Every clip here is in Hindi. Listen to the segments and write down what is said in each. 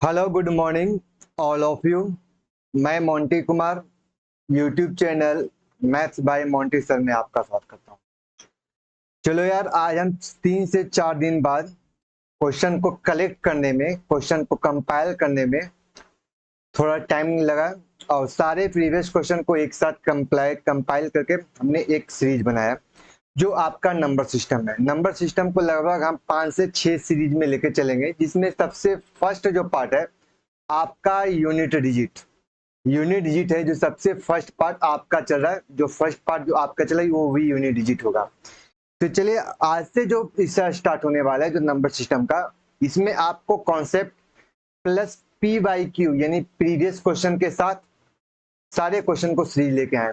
Hello good morning all of you. मैं Monty Kumar YouTube channel maths by Monty sir में आपका स्वागत करता हूँ। चलो यार, आज हम 3 से 4 दिन बाद क्वेश्चन को कलेक्ट करने में, क्वेश्चन को कंपाइल करने में थोड़ा टाइम लगा और सारे प्रीवियस क्वेश्चन को एक साथ कंपाइल करके हमने एक सीरीज बनाया जो आपका नंबर सिस्टम है। नंबर सिस्टम को लगभग हम 5 से 6 सीरीज में लेके चलेंगे, जिसमें सबसे फर्स्ट जो पार्ट है आपका यूनिट डिजिट है। जो सबसे फर्स्ट पार्ट आपका चल रहा है, जो फर्स्ट पार्ट जो आपका चला है वो भी यूनिट डिजिट होगा। तो चलिए, आज से जो इसका स्टार्ट होने वाला है जो नंबर सिस्टम का, इसमें आपको concept plus P by Q यानी प्रीवियस क्वेश्चन के साथ सारे क्वेश्चन को सीरीज लेके आए।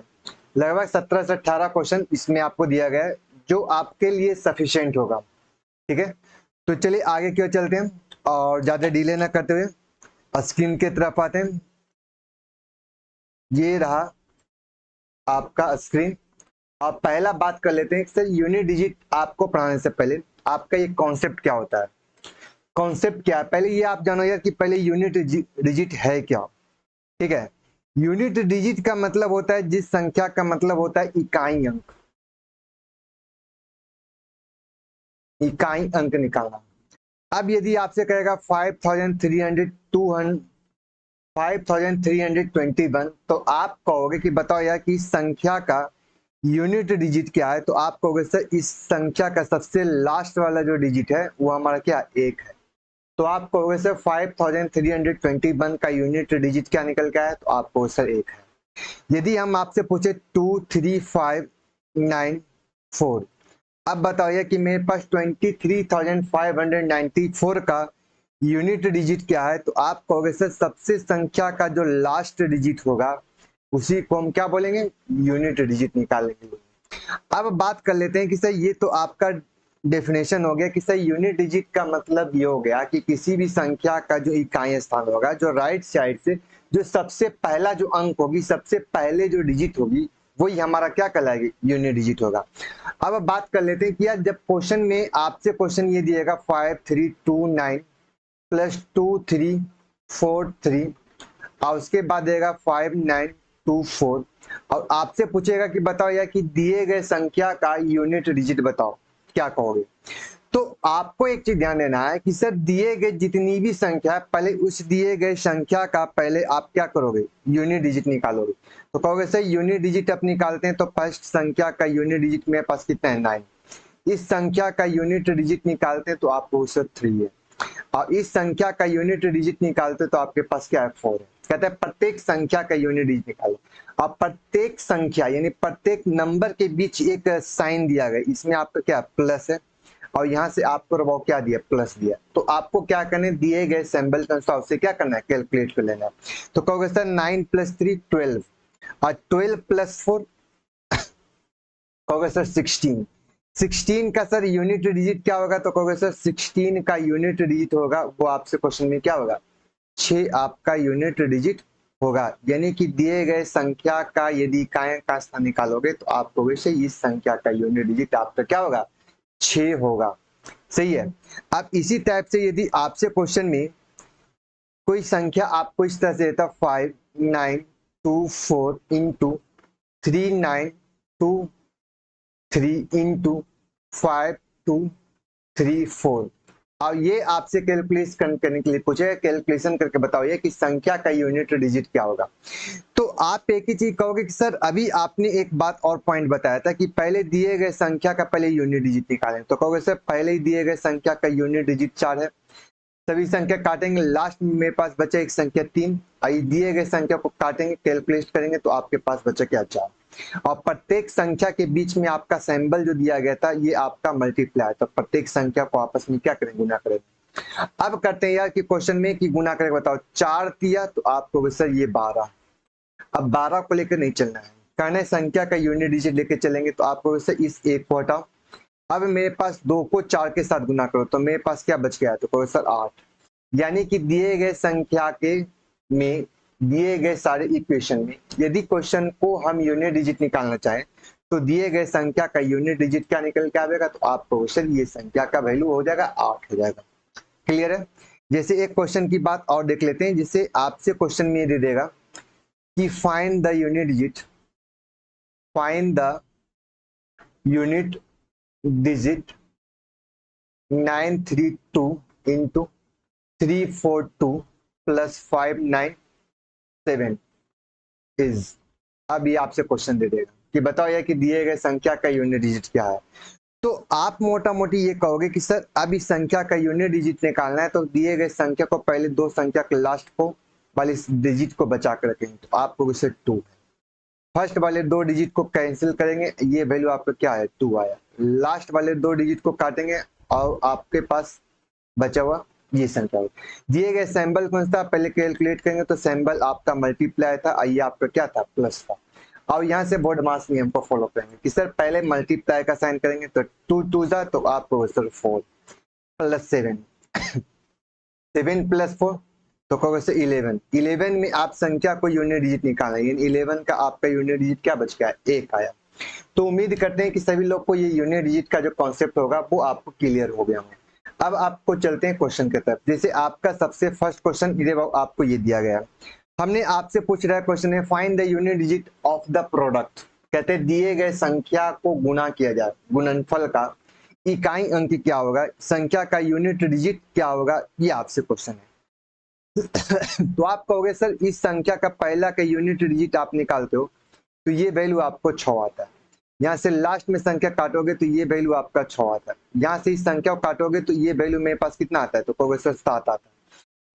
लगभग 17 से 18 क्वेश्चन इसमें आपको दिया गया है जो आपके लिए सफिशिएंट होगा। ठीक है, तो चलिए आगे क्यों चलते हैं और ज्यादा डिले ना करते हुए स्क्रीन की तरफ आते हैं। ये रहा आपका स्क्रीन। अब पहला बात कर लेते हैं सर, यूनिट डिजिट आपको पढ़ाने से पहले आपका ये कॉन्सेप्ट क्या होता है। कॉन्सेप्ट क्या है, पहले ये आप जानो यार कि पहले यूनिट डिजिट है क्या। ठीक है, यूनिट डिजिट का मतलब होता है, जिस संख्या का मतलब होता है इकाई अंक। इकाई अंक निकालना। अब यदि आपसे कहेगा 5321, तो आप कहोगे कि बताओ यार कि इस संख्या का यूनिट डिजिट क्या है। तो आप कहोगे सर इस संख्या का सबसे लास्ट वाला जो डिजिट है वो हमारा क्या, एक है। तो आप कहोगे सर 5321 का यूनिट डिजिट क्या निकल के आया, तो आप कहोगे सर एक है। यदि हम आपसे पूछे 23594, अब बताइए कि मेरे पास 23,594 का यूनिट डिजिट क्या है। तो आप कहोगे सर सबसे संख्या का जो लास्ट डिजिट होगा उसी को हम क्या बोलेंगे, यूनिट डिजिट निकालेंगे। अब बात कर लेते हैं कि सर ये तो आपका डेफिनेशन हो गया कि सर यूनिट डिजिट का मतलब ये हो गया कि किसी भी संख्या का जो इकाई स्थान होगा, जो राइट साइड से जो सबसे पहला जो अंक होगी, सबसे पहले जो डिजिट होगी वही हमारा क्या कहलाएगी, यूनिट डिजिट होगा। अब बात कर लेते हैं कि यार जब क्वेश्चन में आपसे क्वेश्चन ये दिएगा 5329 +2343 और उसके बाद देगा 5924 और आपसे पूछेगा कि बताओ यार कि दिए गए संख्या का यूनिट डिजिट बताओ, क्या कहोगे। तो आपको एक चीज ध्यान देना है कि सर दिए गए जितनी भी संख्या है, पहले उस दिए गए संख्या का पहले आप क्या करोगे, यूनिट डिजिट निकालोगे। तो कहोगे सर यूनिट डिजिट आप निकालते हैं तो फर्स्ट संख्या का यूनिट डिजिट मेरे पास कितना है, 9। इस संख्या का यूनिट डिजिट निकालते हैं तो आपको सर 3 है और इस संख्या का यूनिट डिजिट निकालते तो आपके पास क्या है, 4 है। कहते हैं प्रत्येक संख्या का यूनिट डिजिट निकालो। अब प्रत्येक संख्या यानी प्रत्येक नंबर के बीच एक साइन दिया गया, इसमें आपका क्या प्लस है और यहाँ से आपको वो क्या दिया, प्लस दिया। तो आपको क्या करना है, दिए गए सिंबल के अनुसार उससे क्या करना है, कैलकुलेट कर लेना है। तो कहोगे सर 9 + 3 12 और 12 + 4 कहोगे सर 16। 16 का सर यूनिट डिजिट क्या होगा, तो कहोगे सर 16 का यूनिट डिजिट होगा वो आपसे क्वेश्चन में क्या होगा, 6 आपका यूनिट डिजिट होगा। यानी कि दिए गए संख्या का यदि इकाई का स्थान निकालोगे तो आप कहोगे से इस संख्या का यूनिट डिजिट आपका क्या होगा, 6 होगा। सही है। अब इसी टाइप से यदि आपसे क्वेश्चन में कोई संख्या आपको इस तरह से देता 5924 इंटू 3923 इंटू 5234 और ये आपसे कैलकुलेशन करने के लिए पूछेगा, कैलकुलेशन करके बताओ ये कि संख्या का यूनिट डिजिट क्या होगा। तो आप एक ही चीज कहोगे कि सर अभी आपने एक बात और पॉइंट बताया था कि पहले दिए गए संख्या का पहले यूनिट डिजिट निकालें। तो कहोगे सर पहले ही दिए गए संख्या का यूनिट डिजिट 4 है, सभी संख्या काटेंगे, लास्ट में मेरे पास बचा एक संख्या 3, दिए गए संख्या को काटेंगे, कैलकुलेट करेंगे तो आपके पास बचा क्या, 4। और प्रत्येक संख्या के बीच में आपका सिंबल जो दिया गया था ये आपका मल्टीप्लाई, तो प्रत्येक संख्या को आपस में क्या करेंगे, गुना करेंगे। अब करते हैं यार कि क्वेश्चन में कि गुना करके बताओ, 4 दिया तो आपको सर ये 12। अब 12 को लेकर नहीं चलना है, कहना है संख्या का यूनिट डिजिट लेके चलेंगे। तो आपको सर इस एक को हटाओ, अब मेरे पास 2 को 4 के साथ गुना करो तो मेरे पास क्या बच गया, तो कहो सर 8। यानी कि दिए गए संख्या के में दिए गए सारे इक्वेशन में यदि क्वेश्चन को हम यूनिट डिजिट निकालना चाहें तो दिए गए संख्या का यूनिट डिजिट क्या निकल के आएगा, तो आपको सर ये संख्या का वैल्यू हो जाएगा 8 हो जाएगा। क्लियर है। जैसे एक क्वेश्चन की बात और देख लेते हैं, जिससे आपसे क्वेश्चन में ये दे देगा कि find the unit digit 932 into 342 plus 597 is. अब ये आपसे क्वेश्चन दे देगा कि बताओ यह कि दिए गए संख्या का यूनिट डिजिट क्या है। तो आप मोटा मोटी ये कहोगे कि सर अब इस संख्या का यूनिट डिजिट निकालना है, तो दिए गए संख्या को पहले दो संख्या के लास्ट को वाले डिजिट को बचा कर रखेंगे, तो आपको इसे 2 फर्स्ट वाले दो डिजिट को कैंसिल करेंगे, ये वैल्यू आपका क्या है 2 आया। लास्ट वाले दो डिजिट को काटेंगे और आपके पास बचा हुआ ये संख्या है। दिए गए सैंबल कौन सा पहले कैलकुलेट करेंगे, तो सैंबल आपका मल्टीप्लाई था, ये आपका क्या था प्लस था। और यहाँ से बोर्ड मास नियम को फॉलो करेंगे कि सर पहले मल्टीप्लाई का साइन करेंगे, तो 2 2 जा तो आपको सर 4 प्लस 7 7 प्लस 4 तो कहोगे सर 11 11 में आप संख्या को यूनिट डिजिट निकालना है, 11 का आपका यूनिट डिजिट क्या बच गया 1 आया। तो उम्मीद करते हैं कि सभी लोग को ये यूनिट डिजिट का जो कॉन्सेप्ट होगा वो आपको क्लियर हो गया होगा। अब आपको चलते हैं क्वेश्चन की तरफ। जैसे आपका सबसे फर्स्ट क्वेश्चन आपको ये दिया गया, हमने आपसे पूछ रहा है क्वेश्चन है find the unit digit of the product. कहते हैं दिए गए संख्या को गुना किया जाए, गुणनफल का इकाई अंक क्या होगा, संख्या का यूनिट डिजिट क्या होगा, ये आपसे क्वेश्चन है। तो आप कहोगे सर इस संख्या का पहला का यूनिट डिजिट आप निकालते हो तो ये वैल्यू आपको 6 आता है। यहाँ से लास्ट में संख्या काटोगे तो ये वैल्यू आपका 6 आता है। यहाँ से इस संख्या को काटोगे तो ये वैल्यू मेरे पास कितना आता है, तो कहोगे सर 7 आता है।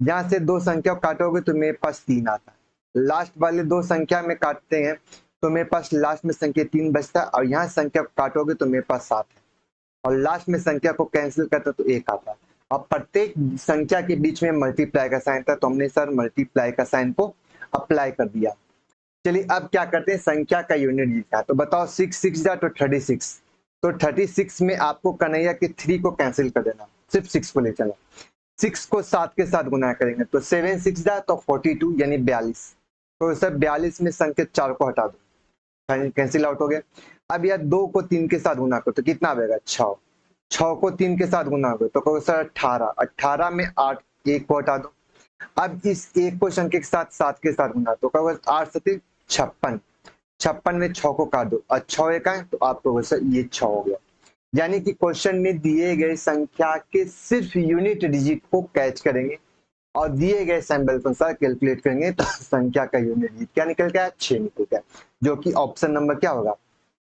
यहाँ से दो संख्या को काटोगे तो मेरे पास 3 आता है। लास्ट वाले दो संख्या में काटते हैं तो मेरे पास लास्ट में संख्या 3 बचता है, और यहाँ संख्या को काटोगे तो मेरे पास 7 है, और लास्ट में संख्या को कैंसिल करते तो 1 आता है। अब प्रत्येक संख्या के बीच में मल्टीप्लाई का साइन था, तो हमने सर मल्टीप्लाई का साइन को अप्लाई कर दिया। चलिए अब क्या करते हैं, संख्या का यूनिट लिखा, तो बताओ 6 6 जा तो 36, तो 36 में आपको कन्हैया के 3 को कैंसिल कर देना, सिर्फ 6 को ले चला। 6 को 7 के साथ गुना करेंगे तो 7 6 जा तो 42 यानी 42, तो सर 42 में संख्या 4 को हटा दो, कैंसिल आउट हो गया। अब यह 2 को 3 के साथ गुना करो तो कितना आएगा 6, 6 को 3 के साथ गुना करो तो कहो सर 18, 18 में 8 1 को हटा दो। अब इस एक को संख्या के साथ 7 के साथ गुना तो कहो 8 7 56, 56 में 6 को काट दो और 6 एक आए तो आपको सर ये 6 हो गया। यानी कि क्वेश्चन में दिए गए संख्या के सिर्फ यूनिट डिजिट को कैच करेंगे और दिए गए सैंपल के अनुसार कैलकुलेट करेंगे तो संख्या का यूनिट डिजिट क्या निकल गया 6 निकल गया, जो कि ऑप्शन नंबर क्या होगा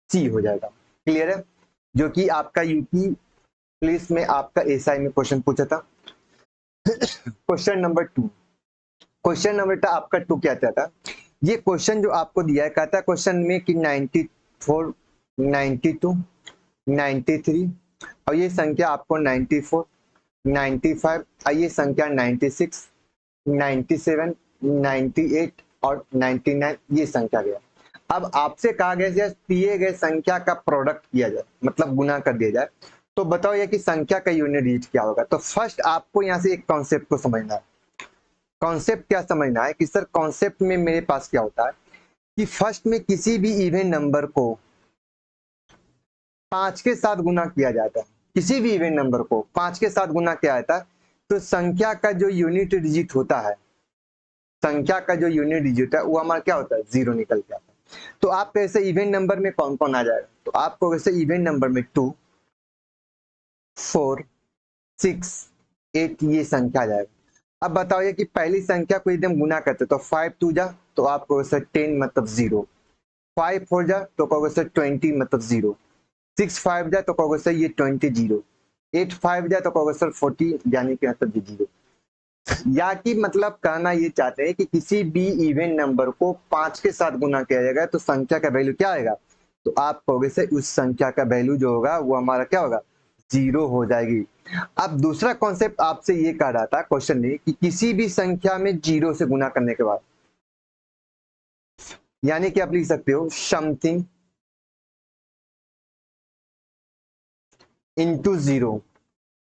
सी हो जाएगा। क्लियर है, जो कि आपका यूपी पुलिस में आपका एसआई में क्वेश्चन पूछा था। क्वेश्चन नंबर 2, क्वेश्चन नंबर आपका 2 क्या था, ये क्वेश्चन जो आपको दिया है कहता है क्वेश्चन में कि 94 92 93 और ये संख्या आपको 94 95 और ये संख्या 96 97 98 और 99 ये संख्या गया। अब आपसे कहा गया दिए गए संख्या का प्रोडक्ट किया जाए, मतलब गुना कर दिया जाए, तो बताओ ये कि संख्या का यूनिट डिजिट क्या होगा। तो फर्स्ट आपको यहाँ से एक कॉन्सेप्ट को समझना है। कॉन्सेप्ट क्या समझना है कि सर कॉन्सेप्ट में मेरे पास क्या होता है कि फर्स्ट में किसी भी इवन नंबर को 5 के साथ गुना किया जाता है, किसी भी इवन नंबर को 5 के साथ गुना किया जाता है तो संख्या का जो यूनिट डिजिट होता है, संख्या का जो यूनिट डिजिट है वो हमारा क्या होता है 0 निकल के आता है। तो आप कैसे इवन नंबर में कौन कौन आ जाएगा, तो आपको वैसे इवन नंबर में 2 4 6 8 ये संख्या आ जाएगा। अब बताओ ये कि पहली संख्या को एकदम गुना करते तो 5 2 जा तो आपको सर 10 मतलब 0, 5 4 जा तो कहोगे सर 20 मतलब 0, 6 5 जा तो कहोगे सर ये 20 0, 8 5 जा तो कहोगे सर 40 यानी कि मतलब 0। या कि मतलब कहना ये चाहते हैं कि किसी भी इवन नंबर को 5 के साथ गुना किया जाएगा तो संख्या का वैल्यू क्या आएगा, तो आप कहोगे सर उस संख्या का वैल्यू जो होगा वो हमारा क्या होगा 0 हो जाएगी। अब दूसरा कॉन्सेप्ट आपसे ये कह रहा था क्वेश्चन में कि किसी भी संख्या में 0 से गुना करने के बाद, यानी कि आप लिख सकते हो समथिंग इंटू 0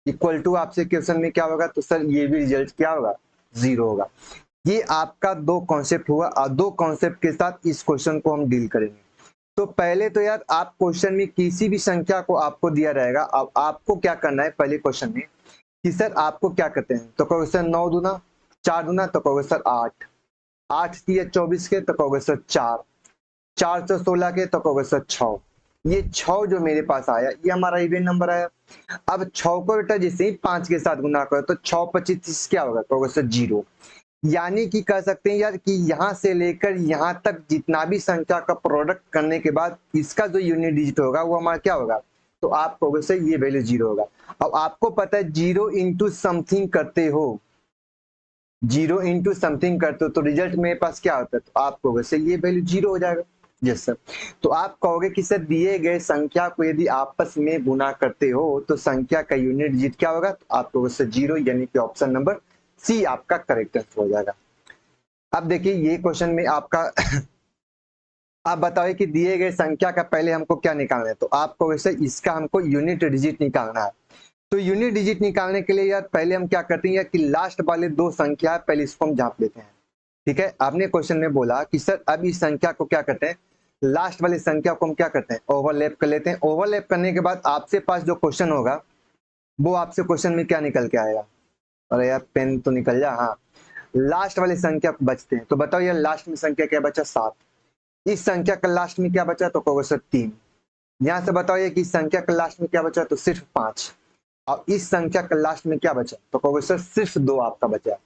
इक्वल टू आपसे क्वेश्चन में क्या होगा, तो सर ये भी रिजल्ट क्या होगा 0 होगा। ये आपका दो कॉन्सेप्ट हुआ और दो कॉन्सेप्ट के साथ इस क्वेश्चन को हम डील करेंगे। तो पहले तो यार आप क्वेश्चन में किसी भी संख्या को आपको दिया रहेगा, अब आपको क्या करना है पहले क्वेश्चन में कि सर आपको क्या करते हैं, तो कहोगे सर 9 दूना 4 दूना, तो कहोगे सर 8, 8 दिए 24 के, तो कहोगे सर 4, 4 से 16 के, तो कहोगे सर 6। ये 6 जो मेरे पास आया ये हमारा इवन नंबर आया। अब 6 को बेटा जैसे ही 5 के साथ गुना करो तो 6 25 30 क्या होगा, कहोगे सर 0। यानी कि कह सकते हैं यार कि यहाँ से लेकर यहाँ तक जितना भी संख्या का प्रोडक्ट करने के बाद इसका जो यूनिट डिजिट होगा वो हमारा क्या होगा, तो आप कहोगे सर ये वैल्यू 0 होगा। अब आपको पता है 0 इंटू समथिंग करते हो, 0 इंटू समथिंग करते हो तो रिजल्ट मेरे पास क्या होता है, तो आप कहोगे सर ये वैल्यू 0 हो जाएगा। Yes sir. तो आप कहोगे कि सर दिए गए संख्या को यदि आपस में गुना करते हो तो संख्या का यूनिट डिजिट क्या होगा, तो आप कहोगे सर 0, यानी कि ऑप्शन नंबर सी आपका करेक्ट आंसर हो जाएगा। अब देखिए ये क्वेश्चन में आपका आप बताओ कि दिए गए संख्या का पहले हमको क्या निकालना है, तो आप कहोगे सर इसका हमको यूनिट डिजिट निकालना है। तो यूनिट डिजिट निकालने के लिए यार पहले हम क्या करते हैं यार कि लास्ट वाले दो संख्या है पहले इसको हम झाप लेते हैं। ठीक है, आपने क्वेश्चन में बोला कि सर अब इस संख्या को क्या करते हैं, लास्ट वाली संख्या को हम क्या करते हैं ओवरलैप कर लेते हैं। ओवरलैप करने के बाद आपसे पास जो क्वेश्चन होगा वो आपसे क्वेश्चन में क्या निकल के आएगा, अरे यार पेन तो निकल जा, हाँ लास्ट वाली संख्या बचते हैं। तो बताओ यार लास्ट में संख्या क्या बचा, 7। इस संख्या का लास्ट में क्या बचा, तो कहोगे सर 3। यहां से बताओ ये कि इस संख्या का लास्ट में क्या बचा, तो सिर्फ 5। और इस संख्या का लास्ट में क्या बचा, तो कहोगे सर सिर्फ 2 आपका बचा।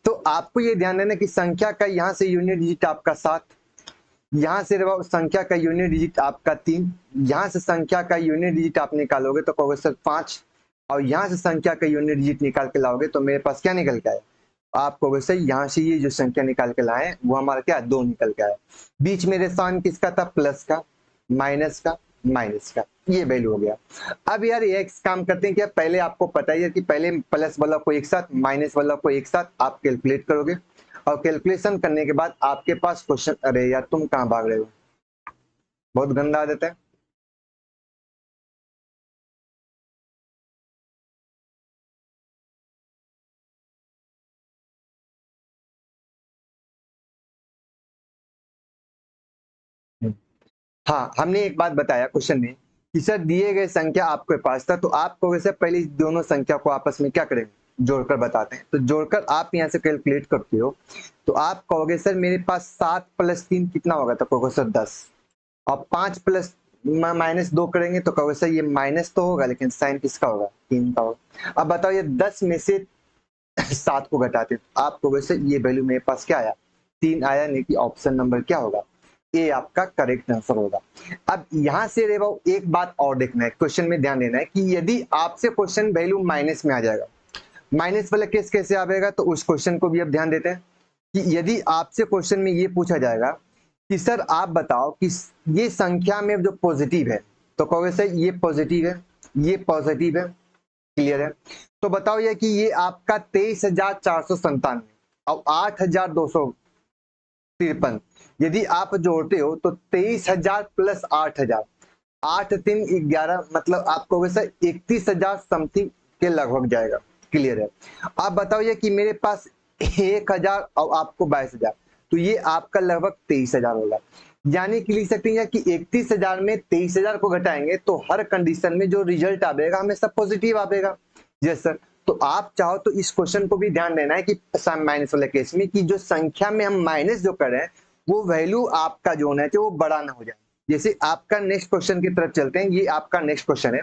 तो आपको ये ध्यान देना कि संख्या का यहाँ से यूनिट डिजिट आपका 7, यहाँ से संख्या का यूनिट डिजिट आपका 3, यहाँ से संख्या का यूनिट डिजिट आप निकालोगे तो कहोगे सर 5, और यहाँ से संख्या का यूनिट डिजिट निकाल के लाओगे तो मेरे पास क्या निकल के आए, आप कहोगे सर यहाँ से ये जो संख्या निकाल के लाए वो हमारा क्या 2 निकल के आए। बीच में रेसान किसका था, प्लस का, माइनस का, माइनस का, ये वैल्यू हो गया। अब यार एक काम करते हैं क्या, पहले आपको पता ही है कि पहले प्लस वाला को एक साथ माइनस वाला को एक साथ आप कैलकुलेट करोगे, और कैलकुलेशन करने के बाद आपके पास क्वेश्चन, अरे यार तुम कहाँ भाग रहे हो, बहुत गंदा आदत है। हाँ हमने एक बात बताया क्वेश्चन में कि सर दिए गए संख्या आपके पास था, तो आप कहोगे सर पहले इस दोनों संख्या को आपस में क्या करेंगे, जोड़कर बताते हैं। तो जोड़कर आप यहाँ से कैलकुलेट करते हो तो आप कहोगे सर मेरे पास 7 प्लस 3 कितना होगा, तो कहोगे सर 10। और 5 प्लस -2 करेंगे तो कहोगे सर ये माइनस तो होगा लेकिन साइन किसका होगा, 3 का होगा। अब बताओ ये 10 में से 7 को घटाते तो आप कहोगे सर ये वैल्यू मेरे पास क्या आया, 3 आया, नहीं कि ऑप्शन नंबर क्या होगा, ए आपका करेक्ट आंसर होगा। अब यहां से रे एक बात और देखना है, क्वेश्चन में ध्यान देना है कि यदि आपसे क्वेश्चन वैल्यू माइनस में आ जाएगा, माइनस वाला केस कैसे आएगा, तो उस क्वेश्चन को भी अब ध्यान देते हैं कि यदि आपसे क्वेश्चन में ये पूछा जाएगा कि सर आप बताओ कि ये संख्या में जो पॉजिटिव है, तो कहोगे सर ये पॉजिटिव है, ये पॉजिटिव है, क्लियर है। तो बताओ ये कि ये आपका 23,497 और 8,253 यदि आप जोड़ते हो तो 23,000 प्लस 8,000, 8 3 11, मतलब आप कहोगे सर 31,000 समथिंग के लगभग जाएगा, क्लियर है। आप बताओ ये कि मेरे पास 1,000 और आपको 22,000, तो ये आपका लगभग 23,000 होगा। यानी कि लिख सकते हैं कि 31,000 में 23,000 को घटाएंगे तो हर कंडीशन में जो रिजल्ट आएगा हमेशा पॉजिटिव आएगा। Yes sir. तो आप चाहो तो इस क्वेश्चन को भी ध्यान देना है कि माइनस वाले केस में कि जो संख्या में हम माइनस जो कर रहे हैं वो वैल्यू आपका जो होना चाहिए वो बड़ा ना हो जाए। जैसे आपका नेक्स्ट क्वेश्चन की तरफ चलते हैं, ये आपका नेक्स्ट क्वेश्चन है।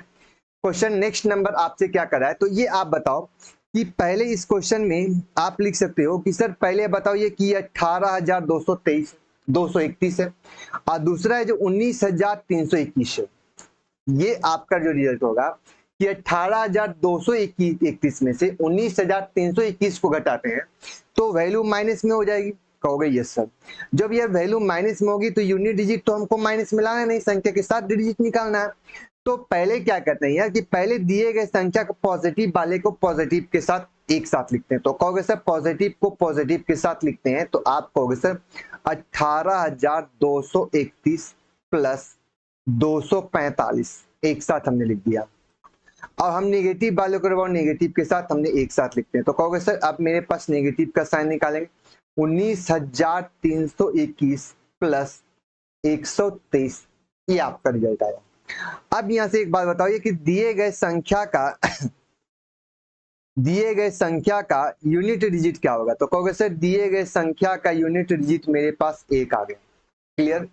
क्वेश्चन नेक्स्ट नंबर आपसे क्या कर रहा है, तो ये आप बताओ कि पहले इस क्वेश्चन में आप लिख सकते हो कि सर पहले बताओ ये कि 18,223 231 है, और दूसरा है जो 19,321 है। ये आपका जो रिजल्ट होगा कि 18,231 में से 19,321 को घटाते हैं तो वैल्यू माइनस में हो जाएगी, कहोगे यस सर। जब ये वैल्यू माइनस में होगी तो यूनिट डिजिट तो हमको माइनस में लाना नहीं, संख्या के साथ डिजिट निकालना है। तो पहले क्या करते हैं यार कि पहले दिए गए संख्या को पॉजिटिव वाले को पॉजिटिव के साथ एक साथ लिखते हैं। तो कहोगे सर पॉजिटिव को पॉजिटिव के साथ लिखते हैं तो आप कहोगे सर 18,231 प्लस 245 एक साथ हमने लिख दिया, और हम नेगेटिव वाले को नेगेटिव के साथ हमने एक साथ लिखते हैं। तो कहोगे सर अब मेरे पास नेगेटिव का साइन निकालेंगे, 19,321 प्लस 123, ये आपका रिजल्ट आया। अब यहां से एक बात बताओ ये कि दिए गए संख्या का दिए गए संख्या का यूनिट डिजिट क्या होगा? तो कहोगे सर दिए गए संख्या का यूनिट डिजिट मेरे पास 1 आ गया, क्लियर।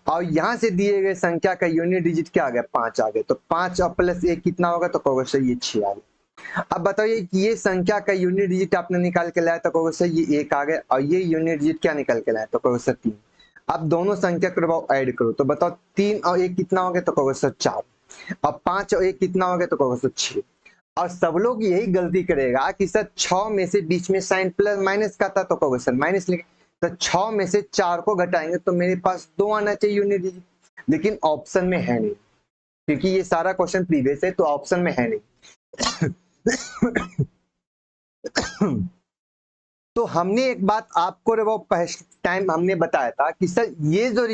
और यहां से दिए गए संख्या का यूनिट डिजिट क्या आ गया? 5 आ गया। तो 5 और प्लस 1 कितना होगा? तो कहोगे सर ये 6 आ गया। अब बताइए कि ये संख्या का यूनिट डिजिट आपने निकाल के लाया, तो कहोगे सर ये 1 आ गया। और ये यूनिट डिजिट क्या निकाल के लाया? तो कहोगे सर 3। अब दोनों संख्या को ऐड करो, तो बताओ 3 और 1 कितना हो गया? तो कहोगे सर 4। अब 5 और 1 कितना हो गया? तो कहोगे सर 6। और सब लोग यही गलती करेगा कि सर 6 में से बीच में साइन प्लस माइनस का था, तो कहोगे सर माइनस लिखे। तो 6 में से 4 को घटाएंगे तो मेरे पास 2 आना चाहिए यूनिट डिजिट, लेकिन ऑप्शन में है नहीं, क्योंकि ये सारा क्वेश्चन प्रीवियस है तो ऑप्शन में है नहीं। तो हमने एक बात आपको वो फर्स्ट टाइम हमने बताया था कि सर ये जो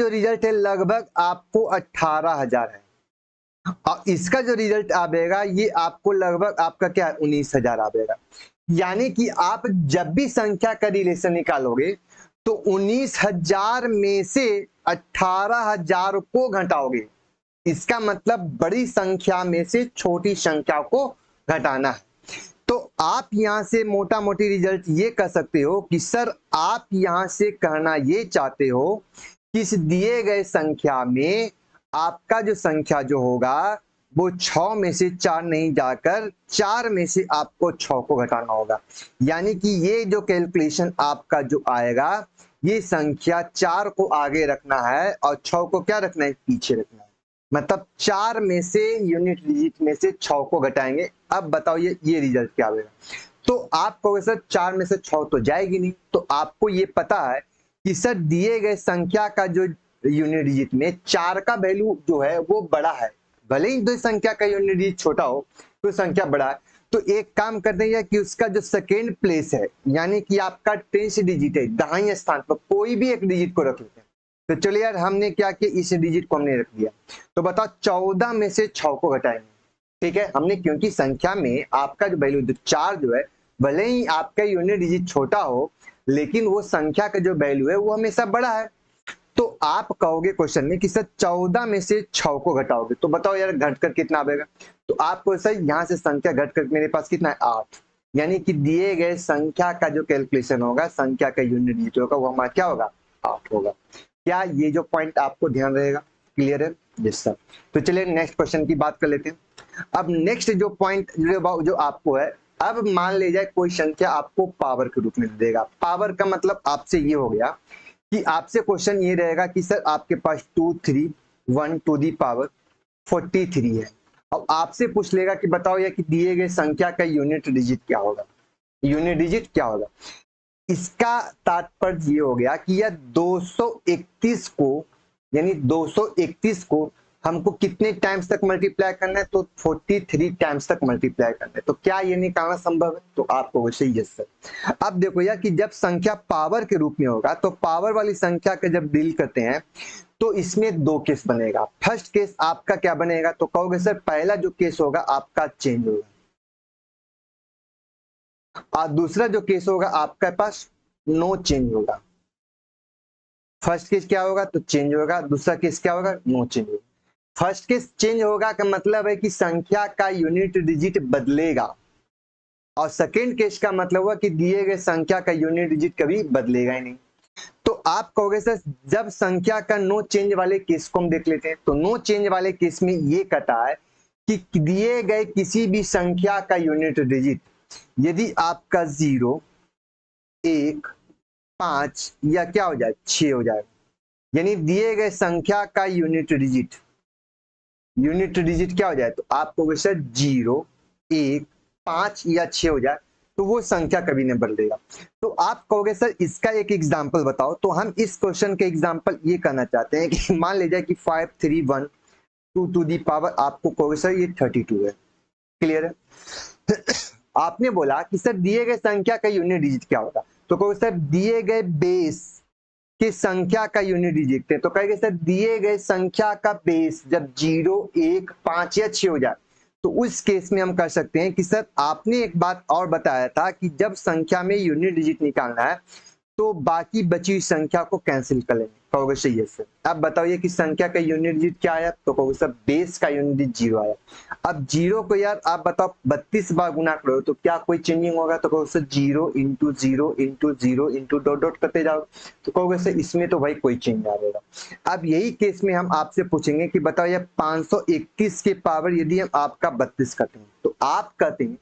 रिजल्ट है लगभग आपको 18,000 है, और इसका जो रिजल्ट आएगा ये आपको लगभग आपका क्या 19,000 आएगा। यानी कि आप जब भी संख्या का रिलेशन निकालोगे तो 19,000 में से 18,000 को घटाओगे। इसका मतलब बड़ी संख्या में से छोटी संख्या को घटाना है। तो आप यहां से मोटा मोटी रिजल्ट ये कह सकते हो कि सर आप यहां से कहना ये चाहते हो कि इस दिए गए संख्या में आपका जो संख्या जो होगा वो 6 में से 4 नहीं जाकर 4 में से आपको 6 को घटाना होगा। यानी कि ये जो कैलकुलेशन आपका जो आएगा, ये संख्या 4 को आगे रखना है और 6 को क्या रखना है? पीछे रखना है। मतलब 4 में से यूनिट डिजिट में से 6 को घटाएंगे। अब बताओ ये रिजल्ट क्या आएगा? तो आप कहोगे सर 4 में से 6 तो जाएगी नहीं। तो आपको ये पता है कि सर दिए गए संख्या का जो यूनिट डिजिट में 4 का वैल्यू जो है वो बड़ा है, भले ही दो संख्या का यूनिट डिजिट छोटा हो तो संख्या बड़ा है। तो एक काम करते हैं कि उसका जो सेकेंड प्लेस है, यानी कि आपका 10 डिजिट है, दाहिने स्थान पर कोई भी एक डिजिट को रख लेते हैं। तो चलिए यार हमने क्या किया, इस डिजिट को हमने रख दिया। तो बताओ 14 में से 6 को घटाएंगे, ठीक है हमने, क्योंकि संख्या में आपका जो वैल्यू 4 जो है, भले ही आपका यूनिट डिजिट छोटा हो लेकिन वो संख्या का जो वैल्यू है वो हमेशा बड़ा है। तो आप कहोगे क्वेश्चन में कि सर 14 में से 6 को घटाओगे, तो बताओ यार घटकर कितना आएगा? तो आपको सर यहाँ से संख्या घटकर मेरे पास कितना है? 8। यानी कि दिए गए संख्या का जो कैलकुलेशन होगा, संख्या का यूनिट डिजिट होगा, वो हमारा क्या होगा? 8 होगा। क्या ये जो पॉइंट आपको ध्यान रहेगा? क्लियर है? Yes sir. तो चलिए नेक्स्ट क्वेश्चन की बात कर लेते हैं। अब नेक्स्ट जो पॉइंट जो आपको है, अब मान ले जाए कोई संख्या आपको पावर के रूप में देगा। पावर का मतलब आपसे ये हो गया कि आपसे क्वेश्चन ये रहेगा कि सर आपके पास 2 3 1 टू दी पावर 43 है। अब आपसे पूछ लेगा कि बताओ या कि दिए गए संख्या का यूनिट डिजिट क्या होगा? यूनिट डिजिट क्या होगा? इसका तात्पर्य ये हो गया कि यह 231 को, यानी 231 को हमको कितने टाइम्स तक मल्टीप्लाई करना है? तो 43 टाइम्स तक मल्टीप्लाई करना है। तो क्या ये निकालना संभव है? तो आपको वैसे ही यस सर। अब देखो यार कि जब संख्या पावर के रूप में होगा तो पावर वाली संख्या का जब डील करते हैं तो इसमें दो केस बनेगा। फर्स्ट केस आपका क्या बनेगा? तो कहोगे सर पहला जो केस होगा आपका चेंज होगा, और दूसरा जो केस होगा आपके पास नो चेंज होगा। फर्स्ट केस क्या होगा? तो चेंज होगा। दूसरा केस क्या होगा? नो चेंज होगा। फर्स्ट केस चेंज होगा का मतलब है कि संख्या का यूनिट डिजिट बदलेगा, और सेकेंड केस का मतलब हुआ कि दिए गए संख्या का यूनिट डिजिट कभी बदलेगा ही नहीं। तो आप कहोगे सर जब संख्या का नो चेंज वाले केस को हम देख लेते हैं, तो नो चेंज वाले केस में ये कहता है कि दिए गए किसी भी संख्या का यूनिट डिजिट यदि आपका 0 1 5 या क्या हो जाए 6 हो जाए, यानी दिए गए संख्या का यूनिट डिजिट क्या हो जाए? तो आपको सर 0 1 5 या 6 हो जाए तो वो संख्या कभी नहीं बदलेगा। तो आप कहोगे सर इसका एक एग्जांपल बताओ। तो हम इस क्वेश्चन के एग्जांपल ये करना चाहते हैं कि मान लीजिए कि 5 3 1 2 टू दी पावर, आपको कहोगे सर ये 32 है। क्लियर है? आपने बोला कि सर दिए गए संख्या का यूनिट डिजिट क्या होगा? तो कहोगे सर दिए गए बेस की संख्या का यूनिट डिजिट है। तो कहेंगे सर दिए गए संख्या का बेस जब 0 1 5 या 6 हो जाए तो उस केस में हम कह सकते हैं कि सर आपने एक बात और बताया था कि जब संख्या में यूनिट डिजिट निकालना है तो बाकी बची हुई संख्या को कैंसिल कर लेंगे। कहोगे सही है सर। अब बताइए कि संख्या का यूनिट डिजिट क्या आया, तो कहोगे सर बेस का यूनिट डिजिट 0 आया। अब 0 को यार आप बताओ 32 बार गुना करो तो क्या कोई चेंजिंग होगा, तो कहोगे sir 0 into 0 into 0 into dot dot करते जाओ, तो कहोगे सर इसमें तो भाई कोई चेंज आ जाएगा। अब यही केस में हम आपसे पूछेंगे कि बताओ ये 531 के पावर यदि हम आपका 32 करते हैं, तो आप कहते हैं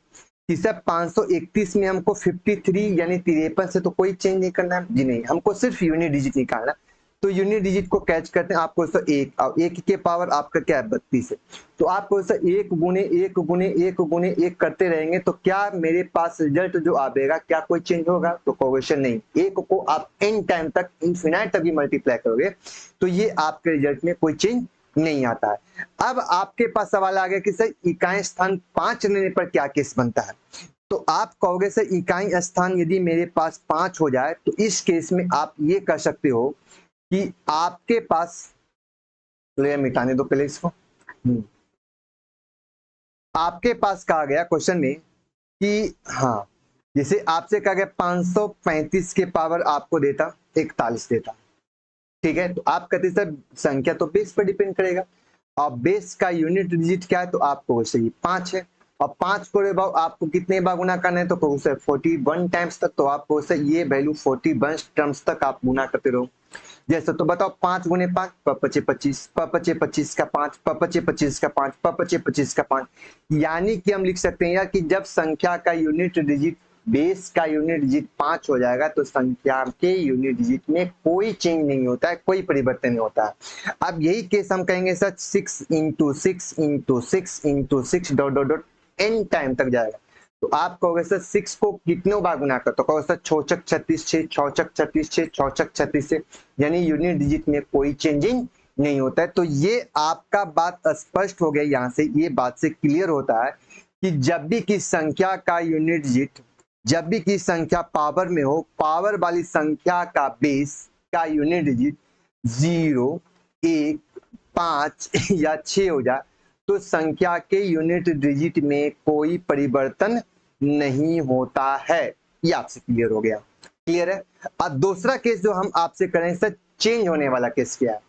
कि सर 531 में हमको 53 यानी 53 से तो कोई चेंज नहीं करना है जी, नहीं, हमको सिर्फ यूनिट डिजिट निकालना। तो यूनिट डिजिट को कैच करते हैं, आपको सर 1 और 1 के पावर आपका क्या है 32 है, तो आपको सर 1 गुने 1 गुने 1 गुने 1 करते रहेंगे तो क्या मेरे पास रिजल्ट जो आएगा क्या कोई चेंज होगा, तो क्वेश्चन नहीं। 1 को आप एन टाइम तक इनफिनाइट तक भी मल्टीप्लाई करोगे तो ये आपके रिजल्ट में कोई चेंज नहीं आता है। अब आपके पास सवाल आ गया कि सर इकाई स्थान 5 लेने पर क्या केस बनता है, तो आप कहोगे सर इकाई स्थान यदि मेरे पास 5 हो जाए तो इस केस में आप ये कर सकते हो कि आपके पास, तो मिटाने दो पहले इसको। आपके पास कहा गया क्वेश्चन में कि हाँ, जैसे आपसे कहा गया 535 के पावर आपको देता 41 देता, ठीक है, तो आप कहते सर संख्या तो बेस पर डिपेंड करेगा, और बेस का यूनिट डिजिट क्या है, तो आपको सही 5 है, और 5 को भाव आपको कितने बार गुना करना है, तो कहो सर 41 टाइम्स तक, तो आपको सर ये वैल्यू 41 टर्म्स तक आप गुना करते रहो। जैसे तो बताओ 5 गुने 5 पचे 25, पचे 25 का 5, पचे 25 का 5, पचे 25 का 5, यानी कि हम लिख सकते हैं यार कि जब संख्या का यूनिट डिजिट बेस का यूनिट डिजिट 5 हो जाएगा तो संख्या के यूनिट डिजिट में कोई चेंज नहीं होता है, कोई परिवर्तन नहीं होता है। अब यही केस हम कहेंगे sir 6 into 6 into 6 into 6 dot dot dot n time तक जाएगा, तो आप कहोगे सर 6 को कितनों बार गुना कर, तो कहोगे सर 6 36 6 6 36 6 6 36 6, यानी यूनिट डिजिट में कोई चेंजिंग नहीं होता है। तो ये आपका बात स्पष्ट हो गया, यहाँ से ये बात से क्लियर होता है कि जब भी किसी संख्या का यूनिट डिजिट, जब भी किसी संख्या पावर में हो, पावर वाली संख्या का बेस का यूनिट डिजिट 0 1 5 या 6 हो जाए तो संख्या के यूनिट डिजिट में कोई परिवर्तन नहीं होता है। ये आपसे क्लियर हो गया, क्लियर है। अब दूसरा केस जो हम आपसे करें सर चेंज होने वाला केस क्या है,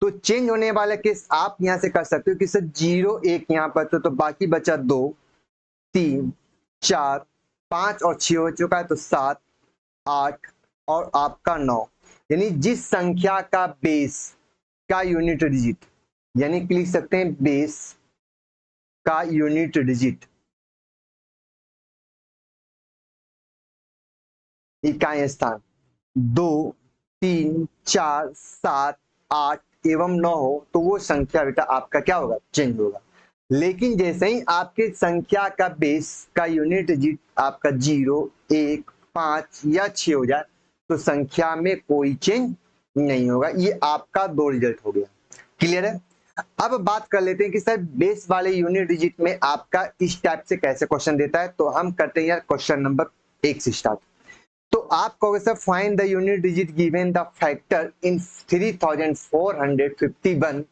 तो चेंज होने वाला केस आप यहां से कर सकते हो कि सर 0 1 यहां पर तो बाकी बचा 2 3 4 5 और 6 हो चुका है, तो 7 8 और आपका 9, यानी जिस संख्या का बेस का यूनिट डिजिट, यानी कि लिख सकते हैं बेस का यूनिट डिजिट इकाई स्थान 2 3 4 7 8 एवं 9 हो तो वो संख्या बेटा आपका क्या होगा, चेंज होगा। लेकिन जैसे ही आपके संख्या का बेस का यूनिट डिजिट आपका 0 1 5 या 6 हो जाए तो संख्या में कोई चेंज नहीं होगा। ये आपका 2 रिजल्ट हो गया, क्लियर है। अब बात कर लेते हैं कि सर बेस वाले यूनिट डिजिट में आपका इस टाइप से कैसे क्वेश्चन देता है, तो हम करते हैं यार क्वेश्चन नंबर 1 से स्टार्ट। तो आप कहोगे sir find the unit digit given the factor in 3451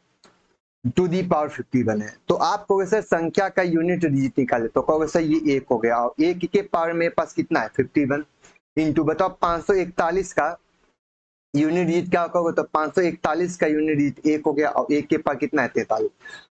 to the power 51 है, तो आप कहोगे सर संख्या का यूनिट डिजिट निकाले, तो कहोगे सर ये 1 हो गया, और 1 के पावर मेरे पास कितना है 51 इंटू बताओ 541 का यूनिट डिजिट क्या होगा, तो 541 का यूनिट डिजिट 1 हो गया, और 1 के पास कितना है 43।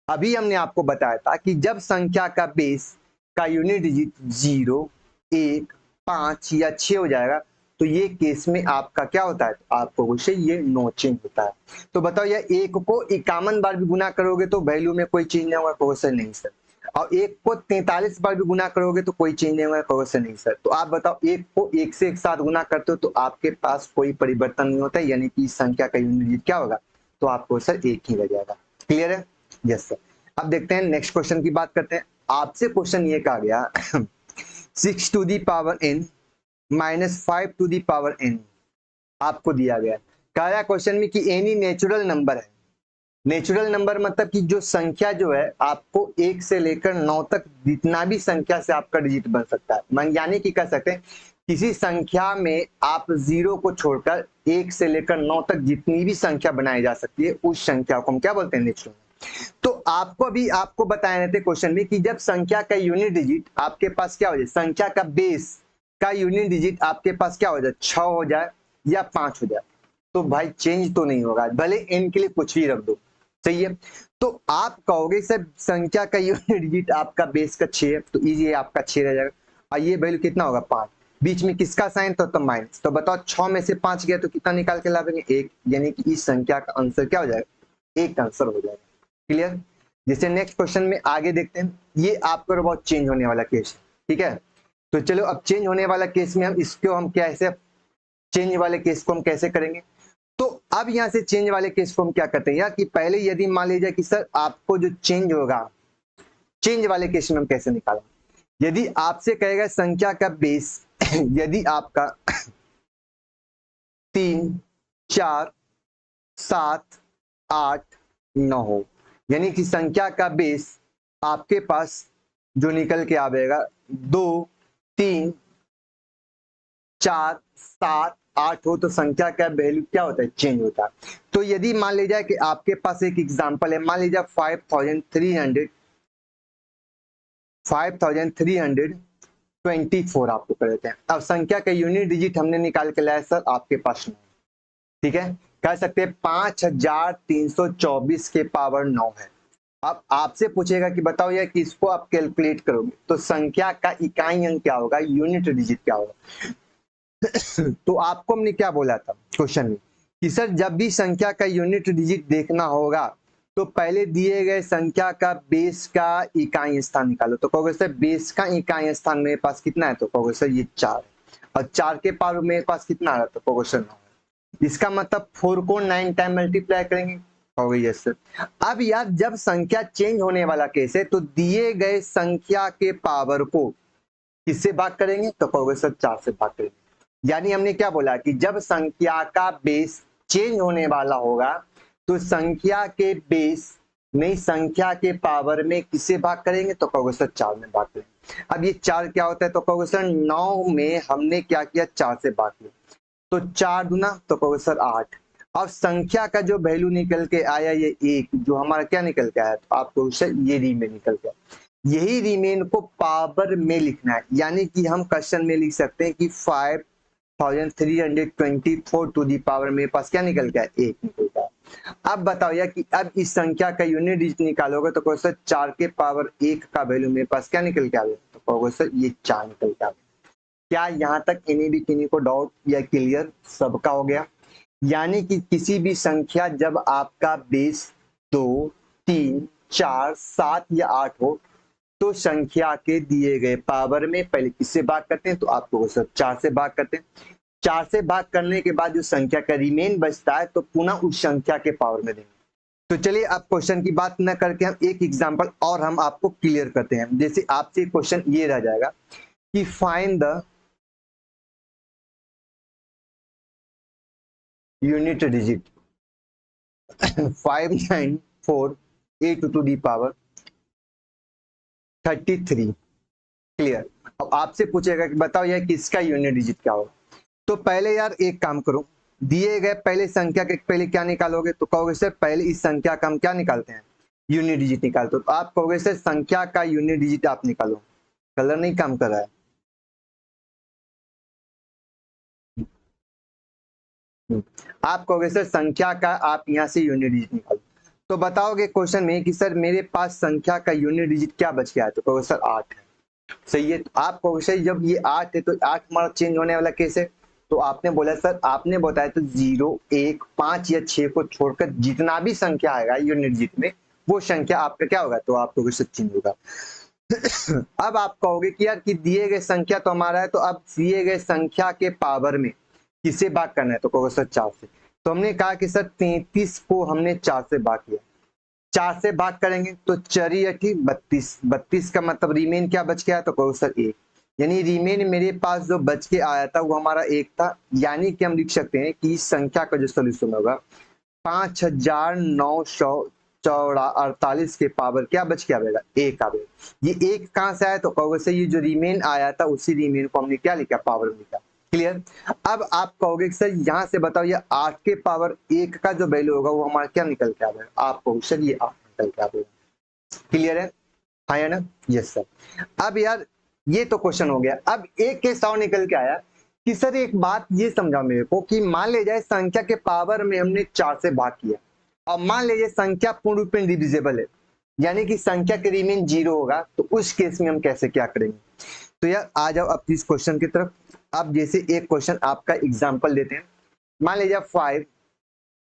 अभी हमने आपको बताया था कि जब संख्या का बेस का यूनिट डिजिट 0 1 5 या 6 हो जाएगा तो ये केस में आपका क्या होता है, आपको क्वेश्चन ये नो चेंज होता है। तो बताओ यार 1 को 51 बार भी गुना करोगे तो वैल्यू में कोई चेंज नहीं होगा, क्वेश्चन नहीं सर। और 1 को 43 बार भी गुना करोगे तो कोई चेंज नहीं होगा, क्वेश्चन नहीं सर। तो आप बताओ 1 को 1 से एक साथ गुना करते हो तो आपके पास कोई परिवर्तन नहीं होता है, यानी कि संख्या का यूनिट डिजिट क्या होगा, तो आपको सर 1 ही रह जाएगा, क्लियर है। Yes sir. अब देखते हैं नेक्स्ट क्वेश्चन की बात करते हैं। आपसे क्वेश्चन ये कहा गया 6 to the power n minus 5 to the power n आपको दिया गया। कहा गया क्वेश्चन में कि एनी नेचुरल नंबर है, नेचुरल नंबर मतलब कि जो संख्या जो है आपको 1 से लेकर 9 तक जितना भी संख्या से आपका डिजिट बन सकता है, यानी कि कह सकते हैं किसी संख्या में आप 0 को छोड़कर 1 से लेकर 9 तक जितनी भी संख्या बनाई जा सकती है उस संख्या को हम क्या बोलते हैं, नेचुरल। तो आपको अभी आपको बताए रहते क्वेश्चन में कि जब संख्या का यूनिट डिजिट आपके पास क्या हो जाए, संख्या का बेस का यूनिट डिजिट आपके पास क्या हो जाए 6 हो जाए, या 5 हो जाए, तो भाई चेंज तो नहीं होगा, भले n के लिए कुछ भी रख दो, सही है। तो आप कहोगे सर संख्या का यूनिट डिजिट आपका बेस का 6 है, तो इजी है, आपका 6 रह जाएगा, और ये वैल्यू कितना होगा 5, बीच में किसका साइन तो माइनस, तो बताओ 6 में से 5 गया तो कितना निकाल के लाएंगे 1, यानी कि इस संख्या का आंसर क्या हो जाएगा, 1 आंसर हो जाएगा। क्लियर। जैसे नेक्स्ट क्वेश्चन में आगे देखते हैं, ये आपका बहुत चेंज होने वाला केस, ठीक है। तो चलो अब चेंज होने वाला केस में हम इसको हम कैसे, चेंज वाले केस को हम कैसे करेंगे। तो अब यहां से चेंज वाले केस को हम क्या करते हैं यार, कि पहले यदि मान लीजिए कि सर आपको जो चेंज होगा, चेंज वाले केस में हम कैसे निकालेंगे, यदि आपसे कहेगा संख्या का बेस यदि आपका 3 4 7 8 9 हो, यानी कि संख्या का बेस आपके पास जो निकल के आएगा 2 3 4 7 8 हो, तो संख्या का वैल्यू क्या होता है, चेंज होता है। तो यदि मान लीजिए कि आपके पास एक एग्जांपल है, मान लीजिए 5324 आपको कर देते हैं। अब संख्या का यूनिट डिजिट हमने निकाल के लाया सर आपके पास 9, ठीक है, कह सकते हैं 5324 के पावर 9 है। अब आपसे पूछेगा कि बताओ यार किसको आप कैलकुलेट करोगे, तो संख्या का इकाई अंक क्या होगा, यूनिट डिजिट क्या होगा। तो आपको हमने क्या बोला था क्वेश्चन में कि सर जब भी संख्या का यूनिट डिजिट देखना होगा तो पहले दिए गए संख्या का बेस का इकाई स्थान निकालो, तो कहोगे सर बेस का इकाई स्थान मेरे पास कितना है, तो कहोगे सर ये 4 है, और 4 के पावर मेरे पास कितना आ रहा है, तो कहोगे सर 9 है। इसका मतलब 4 को 9 टाइम मल्टीप्लाई करेंगे, कहोगे यस सर। अब यार जब संख्या चेंज होने वाला केस है तो दिए गए संख्या के पावर को किससे भाग करेंगे, तो कहोगे सर 4 से भाग करेंगे। यानी हमने क्या बोला कि जब संख्या का बेस चेंज होने वाला होगा तो संख्या के बेस नई संख्या के पावर में किससे भाग करेंगे, तो कहोगे सर 4 में भाग करेंगे। अब ये 4 क्या होता है, तो कहोगे सर 9 में हमने क्या किया 4 से भाग किया, तो 4 दूना तो कहोगे सर 8। अब संख्या का जो वैल्यू निकल के आया ये 1, जो हमारा क्या निकल के आया, तो आपको सर ये रीमेन निकल के आया। यही रीमेन को पावर में लिखना है, यानी कि हम क्वेश्चन में लिख सकते हैं कि 5324 टू दी पावर मेरे पास क्या निकल गया, 1 निकल गया। अब बताओ यार कि अब इस संख्या का यूनिट डिजिट निकालोगे तो कहोगे सर 4 के पावर 1 का वैल्यू मेरे पास क्या निकल के आएगा, तो कहोगे सर ये 4 निकल के आएगा। क्या यहाँ तक इन्हीं भी किन्हीं को डाउट या क्लियर, सबका हो गया। यानी कि किसी भी संख्या जब आपका बेस 2 3 4 7 या 8 हो तो संख्या के दिए गए पावर में पहले किससे भाग करते हैं, तो आपको सर 4 से भाग करते हैं। 4 से भाग करने के बाद जो संख्या का रिमेन बचता है तो पुनः उस संख्या के पावर में देंगे। तो चलिए अब क्वेश्चन की बात न करके हम एक एग्जांपल और हम आपको क्लियर करते हैं। जैसे आपसे क्वेश्चन ये रह जाएगा कि find the unit digit 5948 to the power 33। Clear. अब आपसे पूछेगा कि बताओ यार किसका यूनिट डिजिट क्या होगा। तो पहले यार एक काम करो, दिए गए पहले संख्या के पहले क्या निकालोगे, तो कहोगे सर पहले इस संख्या का हम क्या निकालते हैं, यूनिट डिजिट निकालते हो। तो आप कहोगे सर संख्या का यूनिट डिजिट आप निकालो, कलर नहीं काम कर रहा है। आप कहोगे सर संख्या का आप यहाँ से यूनिट डिजिट निकालो। तो बताओगे क्वेश्चन में कि सर मेरे पास संख्या का यूनिट डिजिट क्या बच गया है, तो कहोगे सर 8 है। सही है। तो आप कहोगे सर जब ये 8 है तो 8 हमारा चेंज होने वाला केस है। तो आपने बोला सर, आपने बताया तो 0 1 5 या 6 को छोड़कर जितना भी संख्या आएगा यूनिट डिजिट में वो संख्या आपका क्या होगा, तो आप कहोगे सर चेंज होगा। अब आप कहोगे कि यार कि दिए गए संख्या तो हमारा है, तो अब दिए गए संख्या के पावर में किसे भाग करना है, तो कहोगे सर 4 से। तो हमने कहा कि सर 33 को हमने 4 से भाग किया, 4 से भाग करेंगे तो 4 8 32, 32 का मतलब रीमेन क्या बच गया, तो कहो सर 1। यानी रीमेन मेरे पास जो बच के आया था वो हमारा 1 था। यानी कि हम लिख सकते हैं कि इस संख्या का जो सोल्यूशन होगा 5948 के पावर क्या बच के आएगा, 1 आएगा। ये 1 कहां से आया, तो कहोगे सर ये जो रीमेन आया था उसी रीमेन को हमने क्या लिखा, पावर में लिखा। क्लियर। अब आप कहोगे सर यहाँ से बताओ ये 8 के पावर 1 का जो वैल्यू होगा वो हमारा क्या निकल के आएगा, आप कहोगे सर ये 8 निकल के आएगा। क्लियर है, हाँ या ना, यस सर। अब यार ये तो क्वेश्चन हो गया। अब एक केस और निकल के आया कि सर एक बात ये समझा मेरे को कि मान ले जाए संख्या के पावर में हमने 4 से भाग किया और मान लीजिए संख्या पूर्ण रूप में डिविजिबल है, यानी कि संख्या के रिमेन 0 होगा, तो उस केस में हम कैसे क्या करेंगे। तो यार आ जाओ अब इस क्वेश्चन की तरफ। अब जैसे एक क्वेश्चन आपका एग्जांपल लेते हैं। मान लीजिए 5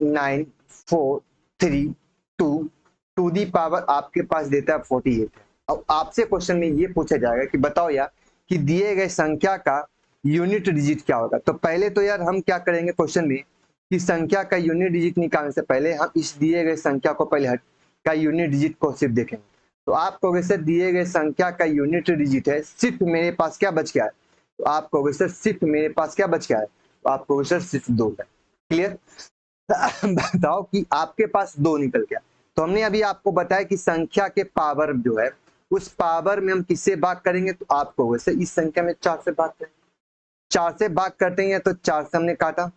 9 4 3 2 टू दी पावर आपके पास देता है 48 है। अब आपसे क्वेश्चन में ये पूछा जाएगा कि बताओ यार कि दिए गए संख्या का यूनिट डिजिट क्या होगा। तो पहले तो यार हम क्या करेंगे क्वेश्चन में कि संख्या का यूनिट डिजिट निकालने से पहले हम इस दिए गए संख्या को पहले हट का यूनिट डिजिट को सिर्फ देखेंगे। तो आप कहोगे सर दिए गए संख्या का यूनिट डिजिट है, सिर्फ मेरे पास क्या बच गया है। तो आप कहोगे सर सिर्फ मेरे पास क्या बच गया है। तो आप कहोगे सर सिर्फ 2 है। क्लियर। बताओ कि आपके पास 2 निकल गया। तो हमने अभी आपको बताया कि संख्या के पावर जो है उस पावर में हम किससे भाग करेंगे। तो आप कहोगे सर इस संख्या में 4 से भाग करेंगे। 4 से भाग करते हैं तो 4 से हमने काटा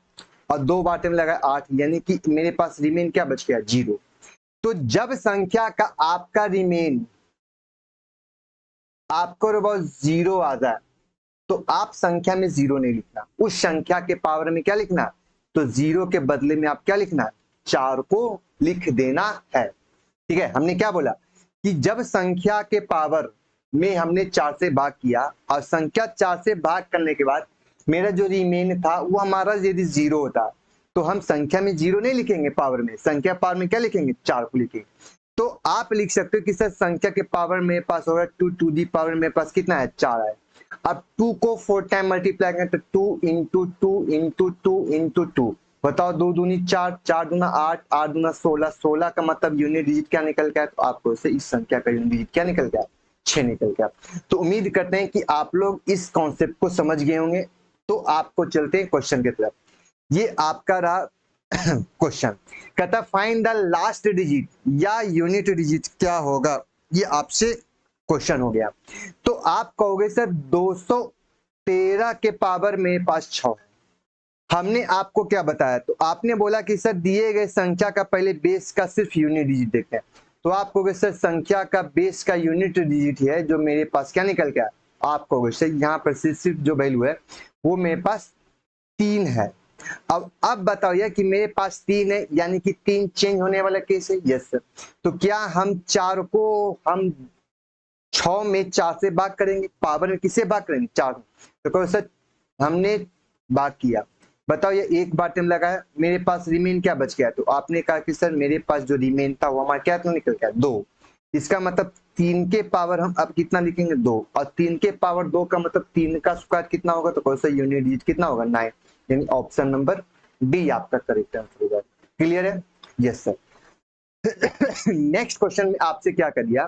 और 2 बाटे में लगा 8, यानी कि मेरे पास रिमेन क्या बच गया 0। तो जब संख्या का आपका रिमेन आपको अबाउट 0 आ जाए तो आप संख्या में 0 नहीं लिखना, उस संख्या के पावर में क्या लिखना। तो 0 के बदले में आप क्या लिखना है 4 को लिख देना है। ठीक है, हमने क्या बोला कि जब संख्या के पावर में हमने 4 से भाग किया और संख्या 4 से भाग करने के बाद मेरा जो रिमेन था वो हमारा यदि 0 होता तो हम संख्या में 0 नहीं लिखेंगे, पावर में संख्या पावर में क्या लिखेंगे 4 को लिखेंगे। तो आप लिख सकते हो कि सर संख्या के पावर मेरे पास होगा 2 टू दी पावर मेरे पास कितना है 4 है। अब 2 को 4 टाइम मल्टीप्लाई करें तो 2 इंटू 2 इंटू 2 इंटू 2, बताओ 2 दूनी 4, 4 दूना 8, 8 दूना 16, 16 का मतलब यूनिट डिजिट क्या निकल गया। तो आपको से इस संख्या का यूनिट डिजिट क्या निकल गया 6 निकल गया। तो उम्मीद करते हैं कि आप लोग इस कॉन्सेप्ट को समझ गए होंगे। तो आपको चलते हैं क्वेश्चन की तरफ। ये आपका रहा क्वेश्चन, कहता फाइंड द लास्ट डिजिट या यूनिट डिजिट क्या होगा। ये आपसे क्वेश्चन हो गया। तो आप कहोगे सर 213 के पावर मेरे पास 6 है। हमने आपको क्या बताया, तो आपने बोला कि सर दिए गए संख्या का पहले बेस का सिर्फ यूनिट डिजिट देखते हैं। तो आप कहोगे सर संख्या का बेस का यूनिट डिजिट है जो मेरे पास क्या निकल गया। आप कहोगे सर यहाँ पर सिर्फ जो वैल्यू है वो मेरे पास 3 है। अब बताओ यार कि मेरे पास 3 है, यानी कि 3 चेंज होने वाला केस है। Yes sir. तो क्या हम 4 को हम 6 में 4 से भाग करेंगे, पावर में किससे भाग करेंगे 4। तो कहो सर हमने भाग किया, बताओ ये एक बार टाइम लगाया मेरे पास रिमेन क्या बच गया। तो आपने कहा कि सर मेरे पास जो रिमेन था वो हमारा क्या तो निकल गया 2। इसका मतलब 3 के पावर हम अब कितना लिखेंगे 2, और 3 के पावर 2 का मतलब 3 का स्क्वायर कितना होगा। तो कौन सा यूनिट डिजिट कितना होगा 9, यानी ऑप्शन नंबर बी आपका करेक्ट आंसर होगा। क्लियर है। Yes sir. नेक्स्ट क्वेश्चन में आपसे क्या कर दिया,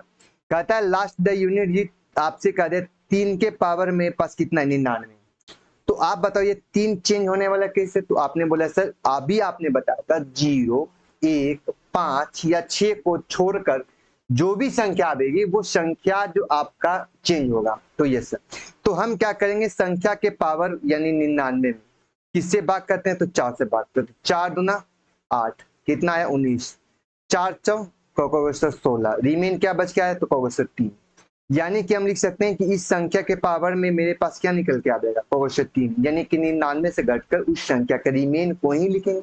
कहता है लास्ट द यूनिट डिजिट आपसे कह दे 3 के पावर में पास कितना है 99। तो आप बताओ ये 3 चेंज होने वाला कैसे। तो आपने बोला सर अभी आपने बताया था 0 1 5 या 6 को छोड़कर जो भी संख्या आएगी वो संख्या जो आपका चेंज होगा। तो यस सर। तो हम क्या करेंगे संख्या के पावर यानी 99 में किससे भाग करते हैं। तो 4 से भाग करते हैं। 4 दूना 8 कितना है 19, 4 चौ कहोगे सर 16, रिमेन क्या बच गया है। तो कहोगे सर 3, यानी कि हम लिख सकते हैं कि इस संख्या के पावर में मेरे पास क्या निकल के आ जाएगा कहोगे सर 3, यानी कि 99 से घटकर उस संख्या के रिमेन को ही लिखेंगे।